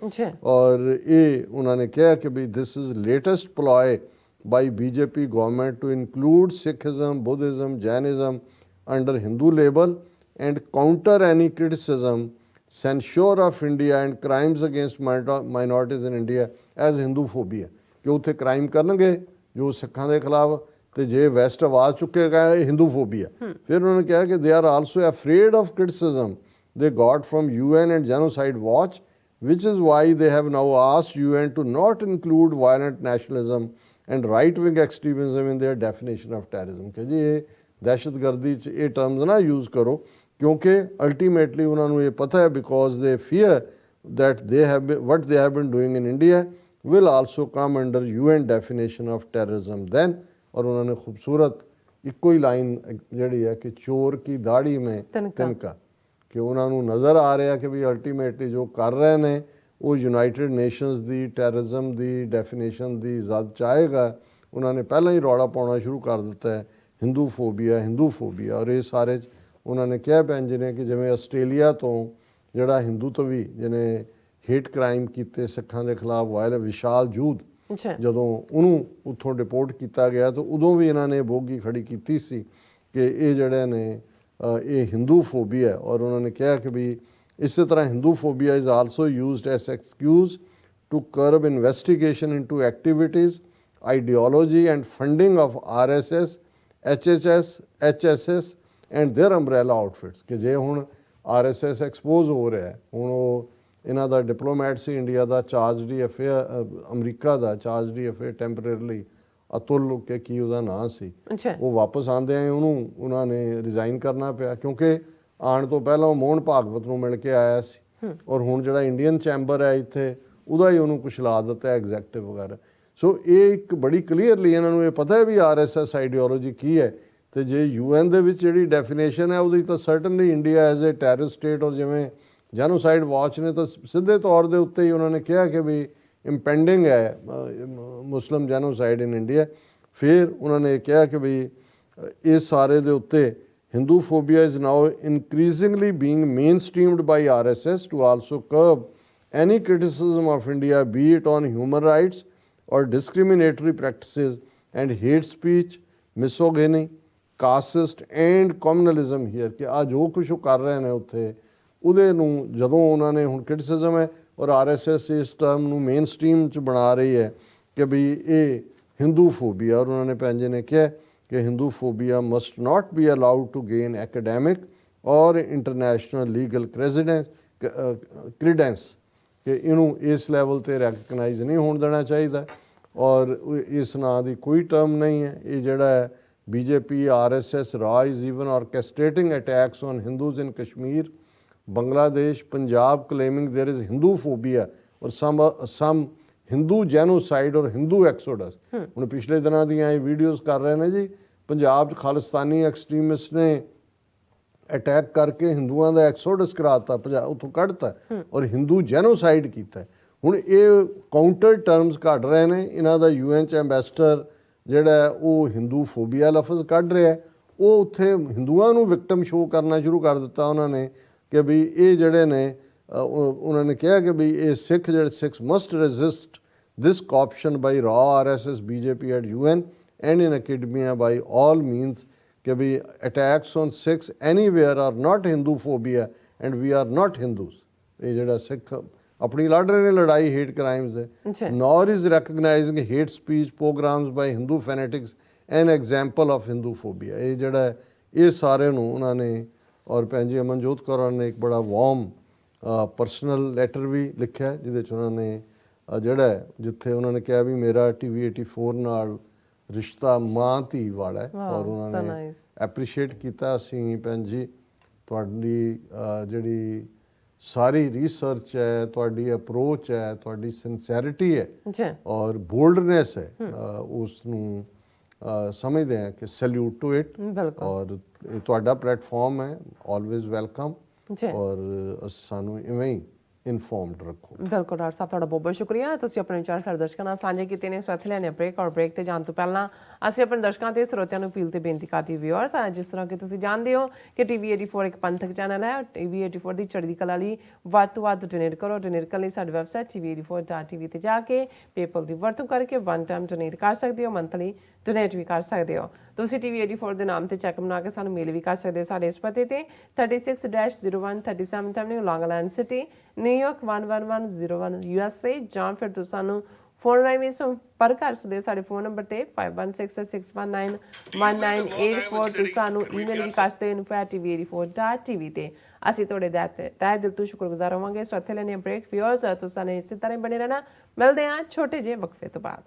ਔਰ ਇਹ ਉਹਨਾਂ ਨੇ ਕਿਹਾ ਕਿ ਵੀ this is latest ploy by BJP government to include Sikhism, Buddhism, Jainism under Hindu label and counter any criticism, censure of India and crimes against minorities in India as Hindu phobia. ਕਿ ਉੱਥੇ ਕ੍ਰਾਈਮ ਕਰਨਗੇ ਜੋ ਸਿੱਖਾਂ ਦੇ ਖਿਲਾਫ, ਤੇ ਜੇ ਵੈਸਟ ਆਵਾਜ਼ ਚੁੱਕੇਗਾ ਇਹ ਹਿੰਦੂ ਫੋਬੀਆ। ਫਿਰ ਉਹਨਾਂ ਨੇ ਕਿਹਾ ਕਿ they are also afraid of criticism they got from UN and Genocide Watch which is why they have now asked UN to not include violent nationalism and right-wing extremism in their definition of terrorism। ਕਿ ਜੀ ਇਹ ਦਹਿਸ਼ਤਗਰਦੀ 'ਚ ਇਹ terms ਨਾ use ਕਰੋ ਕਿਉਂਕਿ ultimately ਉਹਨਾਂ ਨੂੰ ਇਹ ਪਤਾ ਹੈ ਬਿਕੋਜ਼ ਦੇ fear that they have been, what they have been doing in India will also come under UN definition of terrorism then। और उन्होंने खूबसूरत ਇੱਕੋ ਹੀ ਲਾਈਨ ਜਿਹੜੀ ਹੈ ਕਿ ਚੋਰ ਕੀ ਦਾੜੀ ਮੇਂ ਤਿਨਕਾ, ਕਿ ਉਹਨਾਂ ਨੂੰ ਨਜ਼ਰ ਆ ਰਿਹਾ ਕਿ ਵੀ ਅਲਟੀਮੇਟਲੀ ਜੋ ਕਰ ਰਹੇ ਨੇ ਉਹ ਯੂਨਾਈਟਿਡ ਨੇਸ਼ਨਸ ਦੀ ਟੈਰਰਿਜ਼ਮ ਦੀ ਡੈਫੀਨੇਸ਼ਨ ਦੀ ਜ਼ਦ ਚਾਹੇਗਾ। ਉਹਨਾਂ ਨੇ ਪਹਿਲਾਂ ਹੀ ਰੌਲਾ ਪਾਉਣਾ ਸ਼ੁਰੂ ਕਰ ਦਿੱਤਾ ਹੈ ਹਿੰਦੂ ਫੋਬੀਆ, ਹਿੰਦੂ ਫੋਬੀਆ। ਔਰ ਇਹ ਸਾਰੇ 'ਚ ਉਹਨਾਂ ਨੇ ਕਿਹਾ ਭੈਣ ਜੀ ਨੇ ਕਿ ਜਿਵੇਂ ਆਸਟ੍ਰੇਲੀਆ ਤੋਂ ਜਿਹੜਾ ਹਿੰਦੂਤਵੀ ਜਿਹਨੇ ਹੇਟ ਕ੍ਰਾਈਮ ਕੀਤੇ ਸਿੱਖਾਂ ਦੇ ਖਿਲਾਫ ਵਿਸ਼ਾਲ ਜੂਦ, ਜਦੋਂ ਉਹਨੂੰ ਉੱਥੋਂ ਡਿਪੋਰਟ ਕੀਤਾ ਗਿਆ ਤਾਂ ਉਦੋਂ ਵੀ ਇਹਨਾਂ ਨੇ ਬੋਗੀ ਖੜੀ ਕੀਤੀ ਸੀ ਕਿ ਇਹ ਜਿਹੜੇ ਨੇ ਇਹ ਹਿੰਦੂ ਫੋਬੀਆ। ਔਰ ਉਹਨਾਂ ਨੇ ਕਿਹਾ ਕਿ ਵੀ ਇਸੇ ਤਰ੍ਹਾਂ Hindu phobia is also used as excuse to curb investigation into activities, ideology and funding of RSS, HHS, HSS and their umbrella outfits. ਕਿ ਜੇ ਹੁਣ RSS ਐਕਸਪੋਜ਼ ਹੋ ਰਿਹਾ, ਹੁਣ ਉਹ ਇਹਨਾਂ ਦਾ ਡਿਪਲੋਮੈਟ ਸੀ ਇੰਡੀਆ ਦਾ ਚਾਰਜ ਡੀ ਅਫੇਅਰ, ਅਮਰੀਕਾ ਦਾ ਚਾਰਜ ਡੀ ਅਫੇਅਰ ਟੈਂਪਰੇਰਲੀ, ਅਤੁਲ ਕੇ ਕੀ ਉਹਦਾ ਨਾਂ ਸੀ, ਉਹ ਵਾਪਸ ਆਉਂਦੇ ਆਏ ਉਹਨੂੰ ਉਹਨਾਂ ਨੇ ਰਿਜ਼ਾਈਨ ਕਰਨਾ ਪਿਆ ਕਿਉਂਕਿ ਆਉਣ ਤੋਂ ਪਹਿਲਾਂ ਉਹ ਮੋਹਨ ਭਾਗਵਤ ਨੂੰ ਮਿਲ ਕੇ ਆਇਆ ਸੀ ਔਰ ਹੁਣ ਜਿਹੜਾ ਇੰਡੀਅਨ ਚੈਂਬਰ ਹੈ ਇੱਥੇ ਉਹਦਾ ਹੀ ਉਹਨੂੰ ਕੁਛਲਾ ਦਿੱਤਾ ਐਗਜ਼ੈਕਟਿਵ ਵਗੈਰਾ। ਸੋ ਇਹ ਇੱਕ ਬੜੀ ਕਲੀਅਰਲੀ ਇਹਨਾਂ ਨੂੰ ਇਹ ਪਤਾ ਹੈ ਵੀ RSS ਆਈਡੀਓਲੋਜੀ ਕੀ ਹੈ। ਤੇ ਜੇ UN ਦੇ ਵਿੱਚ ਜਿਹੜੀ ਡੈਫੀਨੇਸ਼ਨ ਹੈ ਉਹਦੀ ਤਾਂ certainly India as a terrorist state, ਔਰ ਜਿਵੇਂ ਜੈਨੋਸਾਈਡ ਵਾਚ ਨੇ ਤਾਂ ਸਿੱਧੇ ਤੌਰ ਦੇ ਉੱਤੇ ਹੀ ਉਹਨਾਂ ਨੇ ਕਿਹਾ ਕਿ ਵੀ ਇੰਪੈਂਡਿੰਗ ਹੈ ਮੁਸਲਿਮ ਜੈਨੋਸਾਈਡ ਇਨ ਇੰਡੀਆ। ਫਿਰ ਉਹਨਾਂ ਨੇ ਕਿਹਾ ਕਿ ਵੀ ਇਸ ਸਾਰੇ ਦੇ ਉੱਤੇ Hindu phobia is now increasingly being mainstreamed by RSS to also curb any criticism of India be it on human rights or discriminatory practices and hate speech, misogyny, caste and communalism here. ਕਿ ਆ ਜੋ ਕੁਛ ਉਹ ਕਰ ਰਹੇ ਨੇ ਉੱਥੇ ਉਹਦੇ ਨੂੰ ਜਦੋਂ ਉਹਨਾਂ ਨੇ ਹੁਣ ਕ੍ਰਿਟਿਸਿਜ਼ਮ ਹੈ ਔਰ RSS ਇਸ ਟਰਮ ਨੂੰ ਮੇਨ ਸਟ੍ਰੀਮ 'ਚ ਬਣਾ ਰਹੀ ਹੈ ਕਿ ਵੀ ਇਹ ਹਿੰਦੂ ਫੋਬੀਆ। ਔਰ ਉਹਨਾਂ ਨੇ ਭੈਣ ਜੀ ਨੇ ਕਿਹਾ ਕਿ Hindu phobia must not be allowed to gain academic ਔਰ ਇੰਟਰਨੈਸ਼ਨਲ ਲੀਗਲ ਕ੍ਰੀਡੈਂਸ, ਕਿ ਇਹਨੂੰ ਇਸ ਲੈਵਲ 'ਤੇ ਰੈਕਗਨਾਈਜ਼ ਨਹੀਂ ਹੋਣ ਦੇਣਾ ਚਾਹੀਦਾ ਔਰ ਇਸ ਨਾਂ ਦੀ ਕੋਈ ਟਰਮ ਨਹੀਂ ਹੈ। ਇਹ ਜਿਹੜਾ ਹੈ BJP, RSS, RA is even orchestrating attacks on Hindus in Kashmir, Bangladesh, Punjab claiming there is Hindu phobia or some Hindu genocide or Hindu exodus. ਹੁਣ ਪਿਛਲੇ ਦਿਨਾਂ ਦੀਆਂ ਇਹ ਵੀਡੀਓਜ਼ ਕਰ ਰਹੇ ਨੇ ਜੀ, ਪੰਜਾਬ 'ਚ ਖਾਲਿਸਤਾਨੀ ਐਕਸਟ੍ਰੀਮਿਸਟ ਨੇ ਅਟੈਕ ਕਰਕੇ ਹਿੰਦੂਆਂ ਦਾ ਐਕਸੋਡਸ ਕਰਾਤਾ, ਉੱਥੋਂ ਕੱਢਤਾ ਔਰ ਹਿੰਦੂ ਜੈਨੋਸਾਈਡ ਕੀਤਾ। ਹੁਣ ਇਹ ਕਾਊਂਟਰ ਟਰਮਸ ਕੱਢ ਰਹੇ ਨੇ, ਇਹਨਾਂ ਦਾ UN 'ਚ ਐਂਬੈਸਡਰ ਜਿਹੜਾ ਉਹ ਹਿੰਦੂ ਫੋਬੀਆ ਲਫ਼ਜ਼ ਕੱਢ ਰਿਹਾ, ਉਹ ਉੱਥੇ ਹਿੰਦੂਆਂ ਨੂੰ ਵਿਕਟਮ ਸ਼ੋਅ ਕਰਨਾ ਸ਼ੁਰੂ ਕਰ ਦਿੱਤਾ ਉਹਨਾਂ ਨੇ ਕਿ ਵੀ ਇਹ ਜਿਹੜੇ ਨੇ ਉਹਨਾਂ ਨੇ ਕਿਹਾ ਕਿ ਵੀ ਇਹ Sikh must resist this corruption by raw RSS BJP at UN and in academia by all means कि भी attacks on Sikhs anywhere are not Hindu phobia and we are not Hindus। ये जड़ा सिख अपनी लड़ रहे ने लड़ाई hate crimes है, nor is recognizing hate speech programs by Hindu fanatics an example of Hindu phobia। ये जड़ा ये सारे नूं उन्होंने और भैन जी अमनजोत कौर ने एक बड़ा वार्म पर्सनल लेटर भी लिखा जिहदे च उन्होंने ਜਿਹੜਾ ਜਿੱਥੇ ਉਹਨਾਂ ਨੇ ਕਿਹਾ ਵੀ ਮੇਰਾ TV 84 ਨਾਲ ਰਿਸ਼ਤਾ ਮਾਂ ਧੀ ਵਾਲਾ ਹੈ ਔਰ ਉਹਨਾਂ ਨੇ ਐਪਰੀਸ਼ੀਏਟ ਕੀਤਾ। ਅਸੀਂ ਭੈਣ ਜੀ ਤੁਹਾਡੀ ਜਿਹੜੀ ਸਾਰੀ ਰਿਸਰਚ ਹੈ, ਤੁਹਾਡੀ ਅਪਰੋਚ ਹੈ, ਤੁਹਾਡੀ ਸਿੰਸੈਰਿਟੀ ਹੈ ਔਰ ਬੋਲਡਨੈਸ ਹੈ, ਉਸ ਨੂੰ ਸਮਝਦੇ ਹਾਂ ਕਿ ਸੈਲੂਟ ਟੂ ਇਟ ਔਰ ਇਹ ਤੁਹਾਡਾ ਪਲੇਟਫਾਰਮ ਹੈ, ਆਲਵੇਜ਼ ਵੈਲਕਮ ਔਰ ਸਾਨੂੰ ਇਵੇਂ ਹੀ ਇਨਫੋਰਮਡ ਰੱਖੋ। ਬਿਲਕੁਲ ਡਾਕਟਰ ਸਾਹਿਬ, ਤੁਹਾਡਾ ਬਹੁਤ ਬਹੁਤ ਸ਼ੁਕਰੀਆ। ਤੁਸੀਂ ਆਪਣੇ ਵਿਚਾਰ ਸਾਡੇ ਦਰਸ਼ਕਾਂ ਨਾਲ ਸਾਂਝੇ ਕੀਤੇ ਨੇ। ਸਵਾਥ ਲੈਣੇ ਬ੍ਰੇਕ ਔਰ ਬ੍ਰੇਕ ਤੇ ਜਾਣ ਤੋਂ ਪਹਿਲਾਂ ਅਸੀਂ ਆਪਣੇ ਦਰਸ਼ਕਾਂ ਤੇ ਸਰੋਤਿਆਂ ਨੂੰ ਅਪੀਲ ਤੇ ਬੇਨਤੀ ਕਰਦੇ ਵਿਊਅਰਸ, ਜਿਸ ਤਰ੍ਹਾਂ ਕਿ ਤੁਸੀਂ ਜਾਣਦੇ ਹੋ ਕਿ TV 84 ਇੱਕ ਪੰਥਕ ਚੈਨਲ ਹੈ। TV 84 ਦੀ ਚੜ੍ਹਦੀ ਕਲਾ ਲਈ ਵੱਧ ਤੋਂ ਵੱਧ ਡੋਨੇਟ ਕਰੋ। ਡੋਨੇਟ ਕਰਨ ਲਈ ਸਾਡੀ ਵੈਬਸਾਈਟ tv84.tv ਤੇ ਜਾ ਕੇ ਪੇਪਲ ਦੀ ਵਰਤੋਂ ਕਰਕੇ ਵਨ ਟਾਈਮ ਡੋਨੇਟ ਕਰ ਸਕਦੇ ਹੋ, ਮੰਥਲੀ ਡੋਨੇਟ ਵੀ ਕਰ ਸਕਦੇ ਹੋ। ਤੁਸੀਂ TV 84 ਦੇ ਨਾਮ ਤੇ ਚੈੱਕ ਬਣਾ ਕੇ ਸਾਨੂੰ ਮੇਲ ਵੀ ਕਰ ਸਕਦੇ ਹੋ ਸਾਡੇ ਇਸ ਪਤੇ ਤੇ 36-01 37 ਐਵਨਿਊ ਲੌਂਗ ਆਈਲੈਂਡ ਸਿਟੀ, ਨਿਊਯਾਰਕ 11101 USA, ਜਾਂ ਫਿਰ ਤੁਸੀਂ ਸਾਨੂੰ ਫੋਨ ਰਾਹੀਂ ਵੀ ਸੰਪਰਕ ਕਰ ਸਕਦੇ ਹੋ ਸਾਡੇ ਫੋਨ ਨੰਬਰ ਤੇ 5166191984। ਤੁਸੀਂ ਸਾਨੂੰ ਈਮੇਲ ਵੀ ਕਰ ਸਕਦੇ ਹੋ info@tv84.tv ਤੇ। ਅਸੀਂ ਤੁਹਾਡੇ ਤਹਿ ਦਿਲ ਤੋਂ ਸ਼ੁਕਰਗੁਜ਼ਾਰ ਹੋਵਾਂਗੇ। ਸੋ ਇੱਥੇ ਲੈਣੇ ਬ੍ਰੇਕ ਵਿਊਅਰਸ, ਤੁਸੀਂ ਇਸੇ ਤਰ੍ਹਾਂ ਬਣੇ ਰਹਿਣਾ। ਮਿਲਦੇ ਹਾਂ ਛੋਟੇ ਜਿਹੇ ਵਕਫੇ ਤੋਂ ਬਾਅਦ।